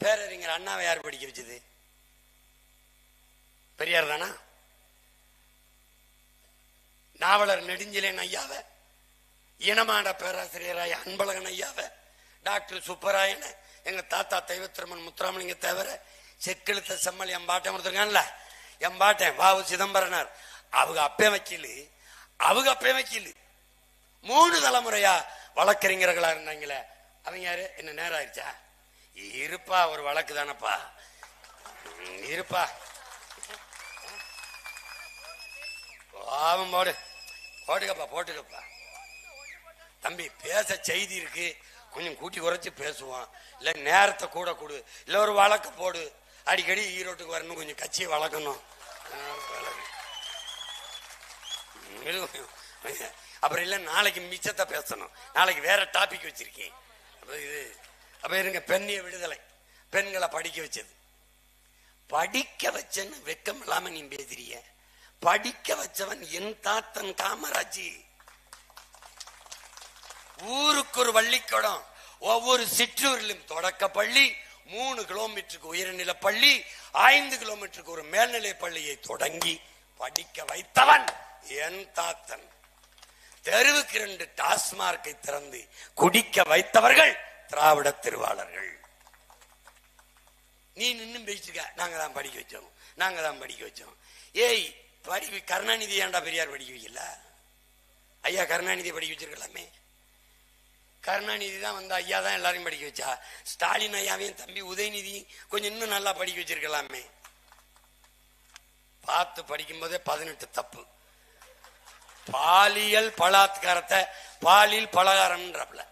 பேரறிஞர் அண்ணாவை யார் படிக்க வச்சது? பெரியார் தானா? நாவலர் நெடுஞ்செழியன் ஐயாவை, இனமான பேராசிரியராய அன்பழகன் ஐயாவை, டாக்டர் சுப்பராயனை, எங்க தாத்தா தெய்வத்திரமன் முத்துராமலிங்க தேவர, செக்கெழுத்த செம்மல் எம்பாட்டன் கொடுத்துருக்கான்ல, எம்பாட்டன் வாவு சிதம்பரனார், அவங்க அப்பே வக்கீல், அவங்க அப்பே வக்கீல், 3 தலைமுறையா வழக்கறிஞர்களா இருந்தாங்களே, அவங்க யாரு? என்ன நேரம் ஆயிடுச்சா? இருப்பா, ஒரு வழக்கு தானப்பா, இருப்பா. பாவம் போடு, போட்டுக்கப்பா போட்டுக்கப்பா. தம்பி பேச செய்தி இருக்கு, கொஞ்சம் கூட்டி குறைச்சு பேசுவான். இல்ல நேரத்தை கூட கொடு, இல்ல ஒரு வழக்கு போடு. அடிக்கடி ஈரோட்டுக்கு வரணும், கொஞ்சம் கட்சியை வளர்க்கணும். அப்புறம் இல்ல நாளைக்கு மிச்சத்தை பேசணும், நாளைக்கு வேற டாபிக் வச்சிருக்கேன். அப்ப இருங்க. பெண்ணிய விடுதலை, பெண்களை படிக்க வச்சது. படிக்க வச்சன்னு வெக்கம் இல்லாம நீ பேசுறிய. படிக்க வச்சவன் என் தாத்தன் காமராஜ். ஊருக்கு ஒரு பள்ளிக்கூடம், ஒவ்வொரு சிற்றூரிலும் தொடக்க பள்ளி, 3 கிலோமீட்டருக்கு உயர்நிலை பள்ளி, 5 கிலோமீட்டருக்கு ஒரு மேல்நிலை பள்ளியை தொடங்கி படிக்க வைத்தவன் என் தாத்தன். தெருவுக்கு 2 டாஸ்மார்க்கை திறந்து குடிக்க வைத்தவர்கள் திராவிட திருவாளர்கள். நீ நின்னும் பேசிக்க, நாங்க தான் படிக்க வச்சோம், நாங்க தான் படிக்க வச்சோம். ஏய், கருணாநிதி ஏன்டா பெரியார் படிக்க வைக்கல? ஐயா கருணாநிதி படிக்க வச்சிருக்கலாமே. கருணாநிதி தான் வந்து ஐயா தான் எல்லாரையும் படிக்க வச்சா. ஸ்டாலின் ஐயாவையும் தம்பி உதயநிதி கொஞ்சம் இன்னும் நல்லா படிக்க வச்சிருக்கலாமே. பார்த்து படிக்கும் போதே 18 தப்பு. பாலியல் பலாத்காரத்தை பாலியல் பலகாரம்ன்றப்பல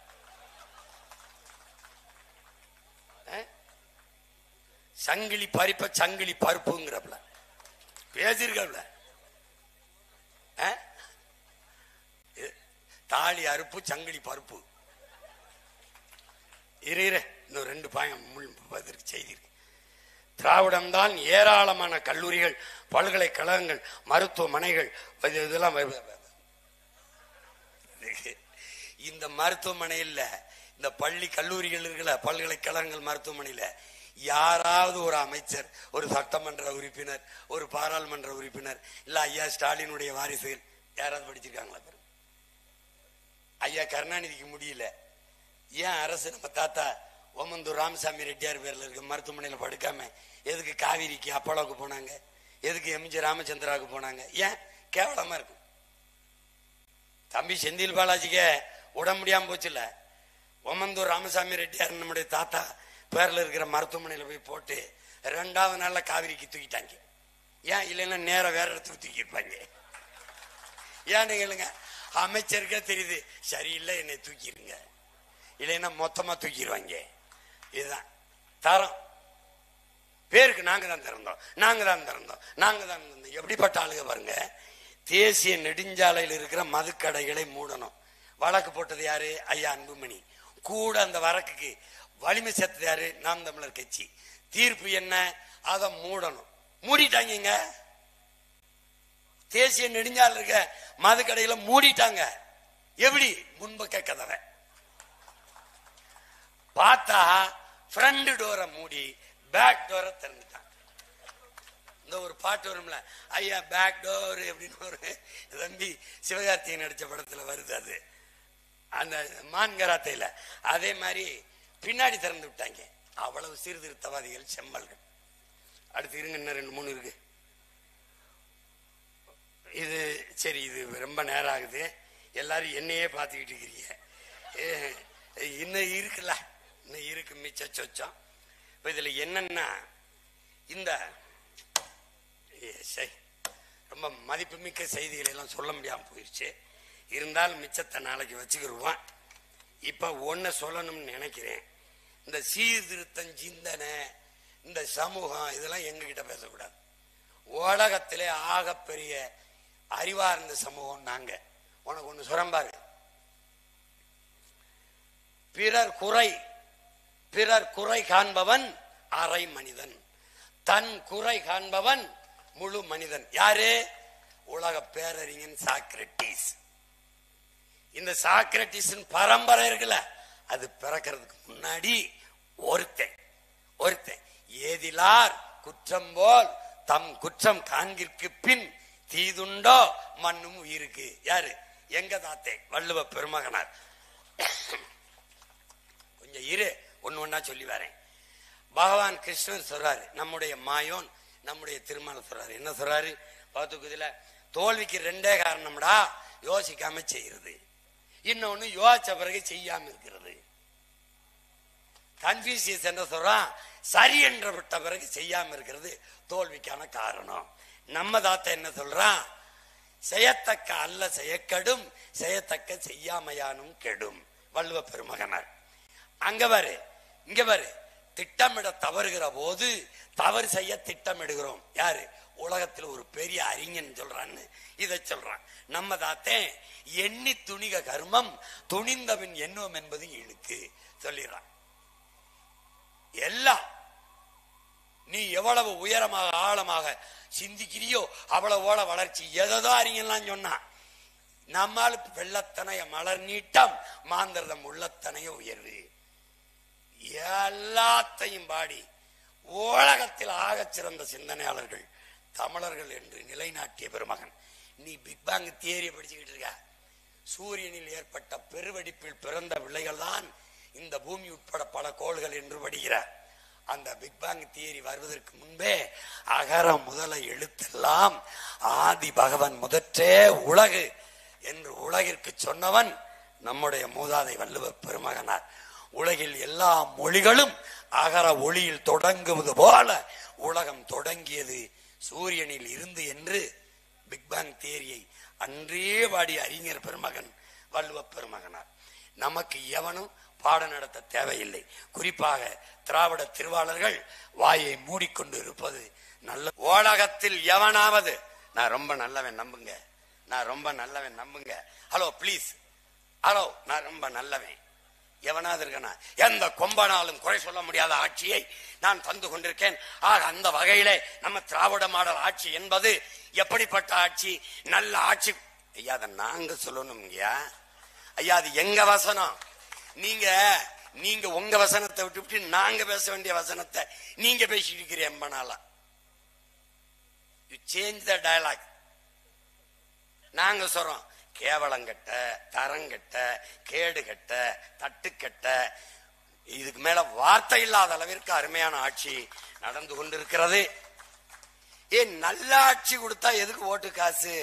சங்கிலி பறிப்ப சங்கிலி பருப்புங்கிறப்பல பேசிருக்கல. தாலி அறுப்பு சங்கிலி பருப்பு. இன்னும் 2 பாயம் செய்தி இருக்கு. திராவிடம்தான் ஏராளமான கல்லூரிகள், பல்கலைக்கழகங்கள், மருத்துவமனைகள் இதெல்லாம். இந்த மருத்துவமனையில் இந்த பள்ளி கல்லூரிகள் இருக்குல்ல, பல்கலைக்கழகங்கள் மருத்துவமனையில் யாராவது ஒரு அமைச்சர், ஒரு சட்டமன்ற உறுப்பினர், ஒரு பாராளுமன்ற உறுப்பினர், இல்ல ஐயா ஸ்டாலினுடைய வாரிசுகள் யாராவது படிச்சிருக்காங்களா? ஐயா கருணாநிதிக்கு முடியல. ஏன் அரசு நம்ம தாத்தா ஓமந்தூர் ராமசாமி ரெட்டியார் பேர்ல இருக்க மருத்துவமனையில் படுக்காம எதுக்கு காவிரிக்கு அப்பளோக்கு போனாங்க? எதுக்கு எம்ஜி ராமச்சந்திராவுக்கு போனாங்க? ஏன்? கேவலமா இருக்கும். தம்பி செந்தில் பாலாஜிக்கு உடம்பு முடியாம போச்சுல, ஓமந்தூர் ராமசாமி ரெட்டியார் நம்முடைய தாத்தா பேர்ல இருக்கிற மருத்துவமனையில போய் போட்டு 2வது நாள்ல காவிரிக்கு தூக்கிட்டாங்க. ஏன்? இல்லைன்னா நேர வேற இடத்துக்கு தூக்கிருப்பாங்க. ஏன்னு கேளுங்க. அமைச்சருக்கே தெரியுது சரியில்லை, என்னை தூக்கிடுங்க, இல்லைன்னா மொத்தமா தூக்கிடுவாங்க. இதுதான் தரம். பேருக்கு நாங்க தான் திறந்தோம், நாங்க தான் திறந்தோம், நாங்க தான் திறந்தோம். எப்படிப்பட்ட ஆளுங்க பாருங்க. தேசிய நெடுஞ்சாலையில் இருக்கிற மதுக்கடைகளை மூடணும். வழக்கு போட்டது யாரு? ஐயா அன்புமணி. கூட அந்த வழக்குக்கு வலிமை சேர்த்தது யாரு? நாம் தமிழர் கட்சி. தீர்ப்பு என்ன? அதை மூடணும். மூடிட்டாங்க. தேசிய நெடுஞ்சாலை இருக்க மதுக்கடைகளை மூடிட்டாங்க. எப்படி? முன்பக்க கதவை பார்த்தா ஃப்ரண்ட் டோரை மூடி பேக் டோரை திறந்துட்டாங்க. இந்த ஒரு பாட்டு வரும்ல, ஐயா பேக் டோர் அப்படின்னு ஒரு தம்பி சிவகார்த்திகேயன் நடிச்ச படத்துல வருது. அது அந்த மான்கராத்தையில அதே மாதிரி பின்னாடி திறந்து விட்டாங்க. அவ்வளவு சீர்திருத்தவாதிகள், செம்மல்கள். அடுத்து இருங்க, இன்னும் 2 3 இருக்கு. இது சரி, இது ரொம்ப நேரம் ஆகுது. எல்லாரும் என்னையே பார்த்துக்கிட்டு இருக்கிறீங்க. இன்னும் இருக்குல்ல, இன்னும் இருக்கு மிச்ச சொச்சம். இப்ப இதுல என்னன்னா, இந்த ரொம்ப மதிப்புமிக்க செய்திகளை எல்லாம் சொல்ல முடியாம போயிடுச்சு. இருந்தாலும் மிச்சத்தை நாளைக்கு வச்சுக்கிடுவோம். இப்ப ஒன்ன சொல்லணும்னு நினைக்கிறேன். இந்த சீர்திருத்தம், சிந்தனை, இந்த சமூகம், இதெல்லாம் எங்க கிட்ட பேசக்கூடாது. உலகத்திலே ஆகப்பெரிய அறிவார்ந்த சமூகம் நாங்க. உனக்கு ஒண்ணு சொல்றேன், பிறர் குறை காண்பவன் அரை மனிதன், தன் குறை காண்பவன் முழு மனிதன். யாரு? உலக பேரறிஞன் சாக்ரட்டிஸ். இந்த சாக்ரட்டிஸ் பரம்பரை இருக்குல்ல, அது பிறக்கிறதுக்கு முன்னாடி ஒருத்தன் ஏதிலார் குற்றம் போல் தம் குற்றம் காண்கிற்கு பின் தீதுண்டோ மண்ணும் உயிருக்கு. யாரு? எங்க தாத்தே வள்ளுவ பெருமகனார். கொஞ்சம் இரு, ஒண்ணா சொல்லி வரேன். பகவான் கிருஷ்ணர் சொல்றாரு, நம்முடைய மாயோன், நம்முடைய திருமண சொல்றாரு. என்ன சொல்றாரு? பாத்துக்குதுல, தோல்விக்கு 2 காரணம்டா. யோசிக்காம செய்யறது, இன்னொன்னு யோசிச்ச பிறகு செய்யாம இருக்கிறது. கன்ஃபியூசியஸ் என்ன சொல்றான்? சரி என்று விட்ட பிறகு செய்யாம இருக்கிறது தோல்விக்கான காரணம். நம்ம தாத்தா என்ன சொல்றான்? செய்யத்தக்க அல்ல செய்யக்கடும், செய்யத்தக்க செய்யாமையானும் கெடும். வள்ளுவ பெருமகனார். அங்க பாரு, இங்க பாரு. திட்டமிட தவறுகிற போது தவறு செய்ய திட்டமிடுகிறோம். யாரு? உலகத்தில் ஒரு பெரிய அறிஞன் சொல்றான்னு இதை சொல்றான். நம்ம தாத்தே எண்ணி துணிக கர்மம் துணிந்தவன் எண்ணுவோம் என்பது இழுக்கு சொல்லிடுறான். எல்லாம் நீ எவ்வளவு உயரமாக ஆழமாக சிந்திக்கிறியோ அவ்வளவோட வளர்ச்சி. எதோ அறிஞெல்லாம் சொன்னா, நம்மால் வெள்ளத்தனைய மலர் நீட்டம் மாந்திரதம் உள்ளத்தனைய உயர்வு. எல்லாத்தையும் பாடி உலகத்தில் ஆகச் சிறந்த சிந்தனையாளர்கள் தமிழர்கள் என்று நிலைநாட்டிய பெருமகன். நீ பிக் பேங் தியரியை படிச்சுக்கிட்டு இருக்க. சூரியனில் ஏற்பட்ட பெருவெடிப்பில் பிறந்த விளைகள் தான் இந்த பூமி உட்பட பல கோள்கள் என்று படுகிற அந்த பிக் பேங் தியரி வருவதற்கு முன்பே அகர முதல எழுத்தெல்லாம் ஆதி பகவன் முதற்றே உலகு என்று உலகிற்கு சொன்னவன் நம்முடைய மூதாதை வள்ளுவர் பெருமகனார் உலகில் எல்லா மொழிகளும் அகர ஒளியில் தொடங்குவது போல உலகம் தொடங்கியது சூரியனில் இருந்து என்று பிக் பேங் தியரியை அன்றே பாடிய அறிஞர் பெருமகன் வள்ளுவர் பெருமகனார். நமக்கு எவனும் பாடம் நடத்த தேவையில்லை. குறிப்பாக திராவிட திருவாளர்கள் வாயை மூடிக்கொண்டு இருப்பது நல்ல. உலகத்தில் எவனாவது நான் ரொம்ப நல்லவன் நம்புங்க, நான் ரொம்ப நல்லவன் நம்புங்க, ஹலோ பிளீஸ், ஹலோ நான் ரொம்ப நல்லவன், எவனாவது இருக்கனா? எந்த கொம்பனாலும் குறை சொல்ல முடியாத ஆட்சியை நான் தந்து கொண்டிருக்கேன். ஆக அந்த வகையிலே நம்ம திராவிட மாடல் ஆட்சி என்பது எப்படிப்பட்ட ஆட்சி? நல்ல ஆட்சி. ஐயா அதை நாங்க சொல்லணும் ஐயா, அது எங்க வசனம். நீங்க உங்க வசனத்தை விட்டு நாங்க பேச வேண்டிய வசனத்தை நீங்க பேசிட்டு இருக்கிறீங்க. எம்பனாலா யூ சேஞ்ச் த டயலாக். நாங்க சொல்றோம் கேவலங்கட்ட, தரங்கட்ட, கேடுகட்ட, தட்டுக்கட்ட, இதுக்கு மேல வார்த்தை இல்லாத அளவிற்கு அருமையான ஆட்சி நடந்து கொண்டிருக்கிறது. நல்ல ஆட்சி கொடுத்தா எதுக்கு ஓட்டு காசு?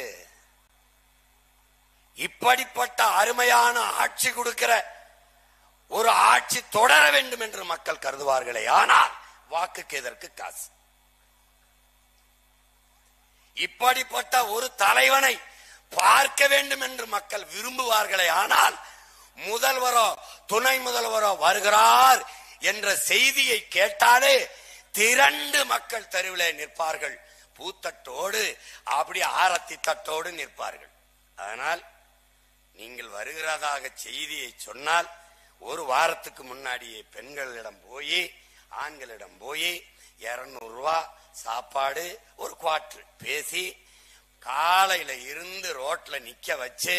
இப்படிப்பட்ட அருமையான ஆட்சி கொடுக்கிற ஒரு ஆட்சி தொடர வேண்டும் என்று மக்கள் கருதுவார்களே, ஆனால் வாக்குக்கு எதற்கு காசு? இப்படிப்பட்ட ஒரு தலைவனை பார்க்க வேண்டும் என்று மக்கள் விரும்புவார்களே, ஆனால் முதல்வரோ துணை முதல்வரோ வருகிறார் என்ற செய்தியை கேட்டாலே திரண்டு மக்கள் தெருவிலே நிற்பார்கள். பூத்தட்டோடு, அப்படி ஆரத்தி தட்டோடு நிற்பார்கள். அதனால் நீங்கள் வருகிறதாக செய்தியை சொன்னால் ஒரு வாரத்துக்கு முன்னாடியே பெண்களிடம் போய் ஆண்களிடம் போய் 200 ரூபாய் சாப்பாடு ஒரு குவார்டர் பேசி காலையில இருந்து ரோட்ல நிக்க வச்சு,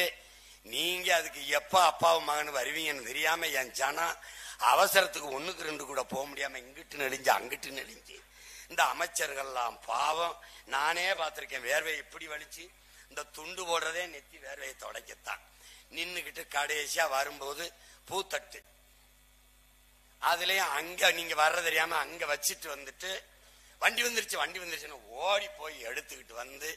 நீங்க அதுக்கு எப்ப அப்பாவும் மகன் வருவீங்கன்னு தெரியாம என் ஜனம் அவசரத்துக்கு 1க்கு 2 கூட போக முடியாம இங்கிட்டு நெளிஞ்சு அங்கிட்டு நெளிஞ்சு இந்த அமைச்சர்கள்லாம் பாவம். நானே பார்த்திருக்கேன், வேர்வை இப்படி வலிச்சு இந்த துண்டு போடுறதே நெத்தி வேர்வையை துடைக்கத்தான் நின்னுகிட்டு கடைசியா வரும்போது பூத்தட்டு அதுலயும் அங்க நீங்க வர்ற தெரியாம அங்க வச்சிட்டு வந்துட்டு வண்டி வந்துருச்சுன்னு ஓடி போய் எடுத்துக்கிட்டு வந்து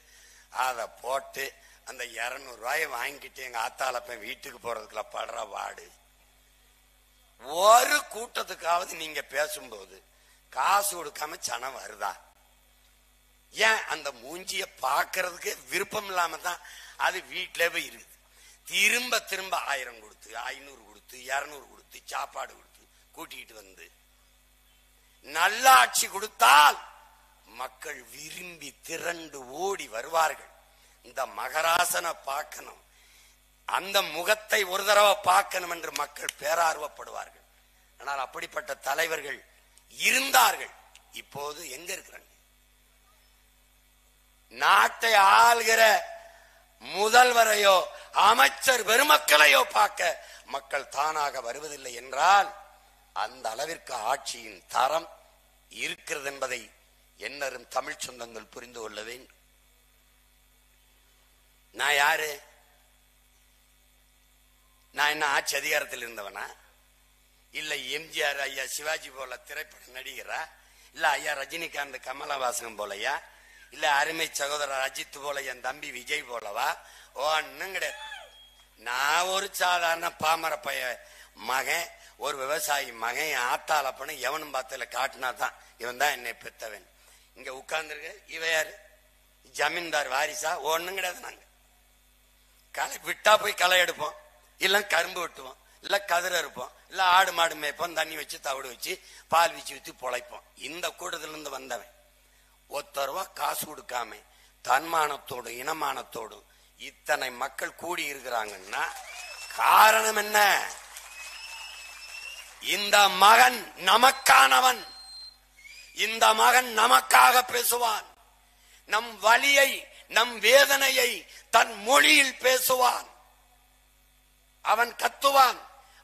அதை போட்டு அந்த 200 ரூபாயை வாங்கிட்டு எங்க ஆத்தாளப்ப வீட்டுக்கு போறதுக்குள்ள படுற வாடு. ஒரு கூட்டத்துக்காவது நீங்க பேசும்போது காசு கொடுக்காம சனம் வருதா? ஏன்? அந்த மூஞ்சிய பாக்குறதுக்கு விருப்பம் இல்லாம தான் அது வீட்டிலே போய் இருக்குது. திரும்ப 1000 கொடுத்து 500 கொடுத்து 200 கொடுத்து சாப்பாடு கொடுத்து கூட்டிட்டு வந்து நல்ல ஆட்சி கொடுத்தால் மக்கள் விரும்பி திரண்டு ஓடி வருவார்கள். இந்த மகராசனை பார்க்கணும், அந்த முகத்தை ஒரு தடவை பார்க்கணும் என்று மக்கள் பேரார்வப்படுவார்கள். ஆனால் அப்படிப்பட்ட தலைவர்கள் இருந்தார்கள். இப்போது எங்க இருக்கிறாங்க? நாட்டை ஆள்கிற முதல்வரையோ அமைச்சர் பெருமக்களையோ பார்க்க மக்கள் தானாக வருவதில்லை என்றால் அந்த அளவிற்கு ஆட்சியின் தரம் இருக்கிறது என்பதை என்னரும் தமிழ் சொந்தங்கள் புரிந்து கொள்ள வேண்டும். நான் யாரு? நான் என்ன ஆட்சி அதிகாரத்தில் இருந்தவனா? இல்ல எம்ஜிஆர் ஐயா சிவாஜி போல திரைப்பட நடிகரா? இல்ல ஐயா ரஜினிகாந்த் கமலஹாசன் போலயா? இல்ல அருமை சகோதரர் அஜித் போல என் தம்பி விஜய் போலவா? ஒன்னும் கிடையாது. நான் ஒரு சாதாரண பாமர பைய மகன், ஒரு விவசாயி மகன். ஆத்தாளப்பன்னு எவனும் பார்த்தல காட்டினா தான் இவன் தான் என்னை பெத்தவன். இங்க உட்கார்ந்துருக்க இவ யாரு? ஜமீன்தார் வாரிசா? ஒன்னும் கிடையாது. நாங்க களை விட்டா போய் களை எடுப்போம், இல்ல கரும்பு வெட்டுவோம், இல்ல கதிரை இருப்போம், இல்ல ஆடு மாடு மேய்ப்போம், தண்ணி வச்சு தவிடு வச்சு பால் வச்சு வித்து பொழைப்போம். இந்த கூட்டத்துல இருந்து வந்தவன் 1 ரூபா காசு கொடுக்காம தன்மானத்தோடு இனமானத்தோடு இத்தனை மக்கள் கூடி இருக்கிறாங்கன்னா காரணம் என்ன? இந்த மகன் நமக்கானவன். இந்த மகன் நமக்காக பேசுவான். நம் வலியை, நம் வேதனையை தன் மொழியில் பேசுவான். அவன் கத்துவான்.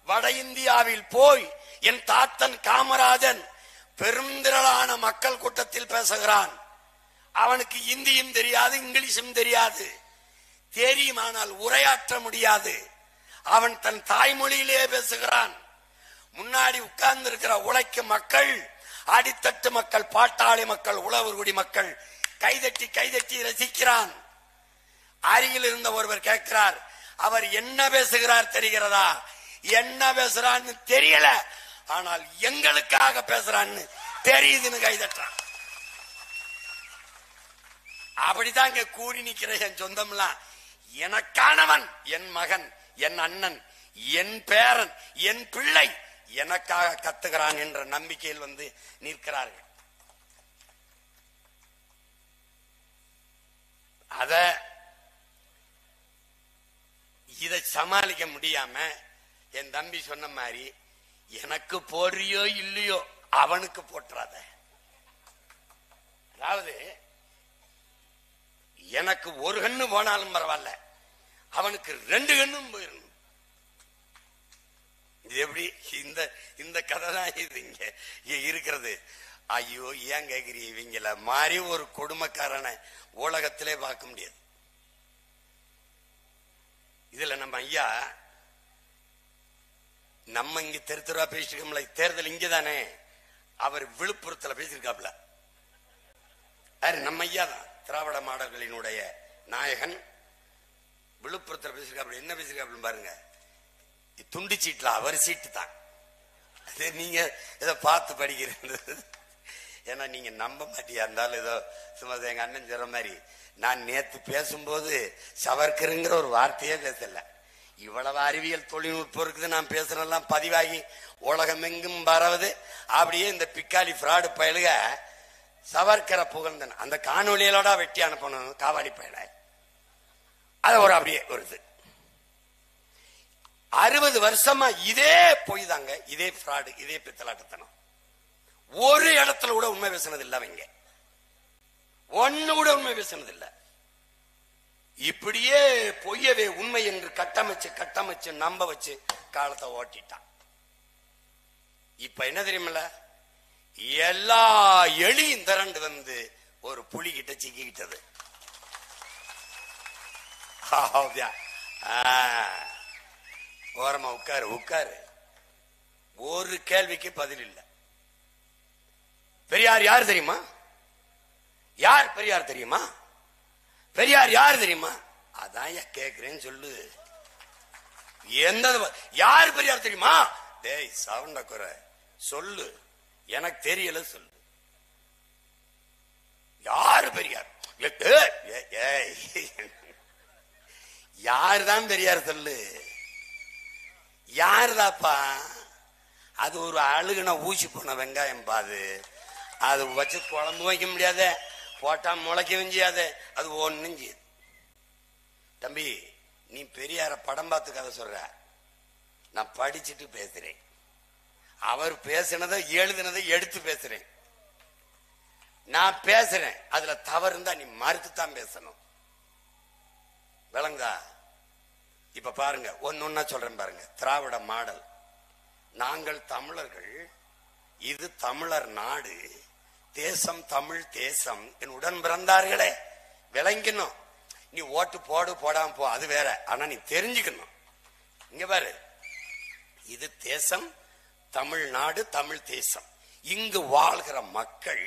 வட இந்தியாவில் போய் என் தாத்தன் காமராஜன் பெருந்திரளான மக்கள் கூட்டத்தில் பேசுகிறான். அவனுக்கு இந்தியும் தெரியாது, இங்கிலீஷும் தெரியாது. தெரியுமானால் உரையாற்ற முடியாது. அவன் தன் தாய்மொழியிலே பேசுகிறான். முன்னாடி உட்கார்ந்து இருக்கிற உழைக்கும் மக்கள், அடித்தட்டு மக்கள், பாட்டாளி மக்கள், உழவர்குடி மக்கள் கைதட்டி கைதட்டி ரசிக்கிறான். அருகில் இருந்த ஒருவர் கேட்கிறார், அவர் என்ன பேசுகிறார் தெரிகிறதா? என்ன பேசுறான்னு தெரியல, ஆனால் எங்களுக்காக பேசுறான்னு தெரியுதுன்னு கைதட்டான். அப்படிதான் இங்க கூடி நிக்கிற என் சொந்தம்லாம் எனக்கானவன், என் மகன், என் அண்ணன், என் பேரன், என் பிள்ளை எனக்காக கத்துகிறான் என்ற நம்பிக்கையில் வந்து நிற்கிறார்கள். இதை சமாளிக்க முடியாம என் தம்பி சொன்ன மாதிரி எனக்கு போடுறியோ இல்லையோ அவனுக்கு போட்டுறாத. அதாவது எனக்கு ஒரு கண்ணு போனாலும் பரவாயில்ல, அவனுக்கு 2 கண்ணும் போயிடணும். இது எப்படி? இந்த கதை தான் இது இங்க இருக்கிறது. ஐயோ, ஏன் கேக்குறீ? இவங்கள மாதிரி ஒரு கொடுமைக்காரனை உலகத்திலே பார்க்க முடியாது. இதுல நம்ம ஐயா நம்ம இங்க தெருத்துறா பேசிருக்கோம்ல, தேர்தல் இங்கதானே, அவர் விழுப்புரத்துல பேசியிருக்காப்ல. நம்ம ஐயா தான் திராவிட மாடல்களினுடைய நாயகன். விழுப்புரத்துல பேசியிருக்காப்ல. என்ன பேசியிருக்காப்ல பாருங்க. துண்டு சீட்ல அவர் சீட்டு தான். நீங்க ஏதோ பார்த்து படிக்கிறது. ஏன்னா நீங்க நம்ப மாட்டியா இருந்தாலும் ஏதோ சும்மா எங்க அண்ணன் சொல்ற மாதிரி நான் நேத்து பேசும்போது சவர்க்கருங்கிற ஒரு வார்த்தையே பேசல. இவ்வளவு அறிவியல் தொழில்நுட்பம் இருக்குது, நான் பேசுறதெல்லாம் பதிவாகி உலகம் எங்கும் பரவுது. அப்படியே இந்த பிக்காலி ஃப்ராடு பயலுக சவர்க்கரை புகழ்ந்தன அந்த காணொலியோட வெட்டி அனுப்பணும் காவாலி பயல. அது ஒரு அப்படியே வருது. 60 வருஷமா இதே பொய் தாங்க, இதே ஃப்ராடு, இதே பித்தலாட்டத்தனம். ஒரு இடத்துல கூட உண்மை பேசினது இல்ல. அவங்க ஒண்ணு கூட உண்மை பேசினது இல்ல. இப்படியே பொய்யவே உண்மை என்று கட்டமைச்சு நம்ப வச்சு காலத்தை ஓட்டிட்டான். இப்ப என்ன தெரியுமில்ல, எல்லா எலியும் திரண்டு வந்து ஒரு புலி கிட்ட சிக்கிக்கிட்டது. ஓரமா உட்காரு. ஒரு கேள்விக்கு பதில் இல்ல. பெரியார் யார் தெரியுமா? யார் பெரியார் தெரியுமா? பெரியார் யார் தெரியுமா? அதான் கேக்குறேன்னு சொல்லு. எந்த யார் பெரியார் தெரியுமா? டேய் சவுண்ட குறை சொல்லு, எனக்கு தெரியல சொல்லு. யாரு பெரியார்? யாருதான் பெரியார் சொல்லு. யாருதாப்பா? அது ஒரு அழுகுன ஊசி போன வெங்காயம் பாது. அது வச்சு குழம்பு வைக்க முடியாத, போட்டா முளைக்க வெஞ்சியாத, அது ஒண்ணும் செய்யுது. தம்பி, நீ பெரியார படம் பார்த்து கதை சொல்ற, நான் படிச்சுட்டு பேசுறேன். அவர் பேசினதை எழுதினதை எடுத்து பேசுறேன். நான் பேசுறேன், அதுல தவறு இருந்தா நீ மறுத்துத்தான் பேசணும். விளங்குதா? இப்ப பாருங்க, ஒன்னொன்னா சொல்றேன் பாருங்க. திராவிட மாடல், நாங்கள் தமிழர்கள், இது தமிழர் நாடு, தேசம் தமிழ் தேசம், என் உடன் பிறந்தார்களே விளங்கணும். நீ ஓட்டு போடு போடாம போ, அது வேற. ஆனா நீ தெரிஞ்சுக்கணும். இங்க பாரு, இது தேசம் தமிழ்நாடு, தமிழ் தேசம். இங்கு வாழ்கிற மக்கள்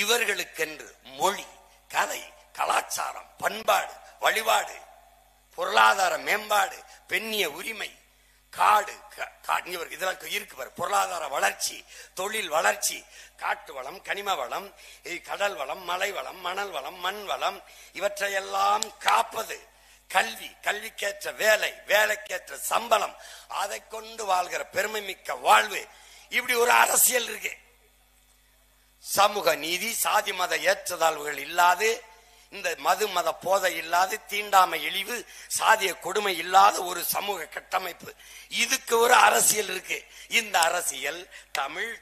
இவர்களுக்கென்று மொழி, கலை, கலாச்சாரம், பண்பாடு, வழிபாடு, பொருளாதார மேம்பாடு, பெண்ணிய உரிமை, காடு, இதெல்லாம் இருக்கு பாரு. பொருளாதார வளர்ச்சி, தொழில் வளர்ச்சி, காட்டு வளம், கனிம வளம், கடல் வளம், மலை வளம், மணல் வளம், மண் வளம், இவற்றையெல்லாம் காப்பது. கல்வி, கல்விக்கேற்ற வேலை, வேலைக்கேற்ற சம்பளம், அதை கொண்டு வாழ்கிற பெருமை மிக்க வாழ்வு. இப்படி ஒரு அரசியல் இருக்கு. சமூக நீதி, சாதி மத ஏற்றத்தாழ்வுகள் இல்லாது, இந்த மது மத போதை இல்லாது, தீண்டாமை இழிவு, சாதிய கொடுமை இல்லாத ஒரு சமூக கட்டமைப்பு. இதுக்கு ஒரு அரசியல் இருக்கு. இந்த அரசியல் தமிழ்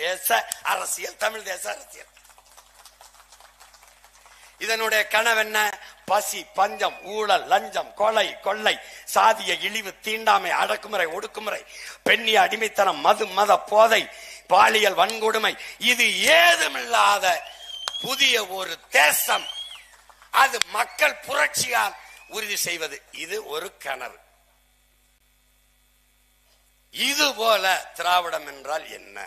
தேச அரசியல், தமிழ் தேச அரசியல். இதனுடைய கனவு என்ன? பசி, பஞ்சம், ஊழல், லஞ்சம், கொலை, கொள்ளை, சாதிய இழிவு, தீண்டாமை, அடக்குமுறை, ஒடுக்குமுறை, பெண்ணிய அடிமைத்தனம், மது மத போதை, பாலியல் வன்கொடுமை, இது ஏதுமில்லாத புதிய ஒரு தேசம். அது மக்கள் புரட்சியால் உறுதி செய்வது. இது ஒரு கனவு. இது போல திராவிடம் என்றால் என்ன?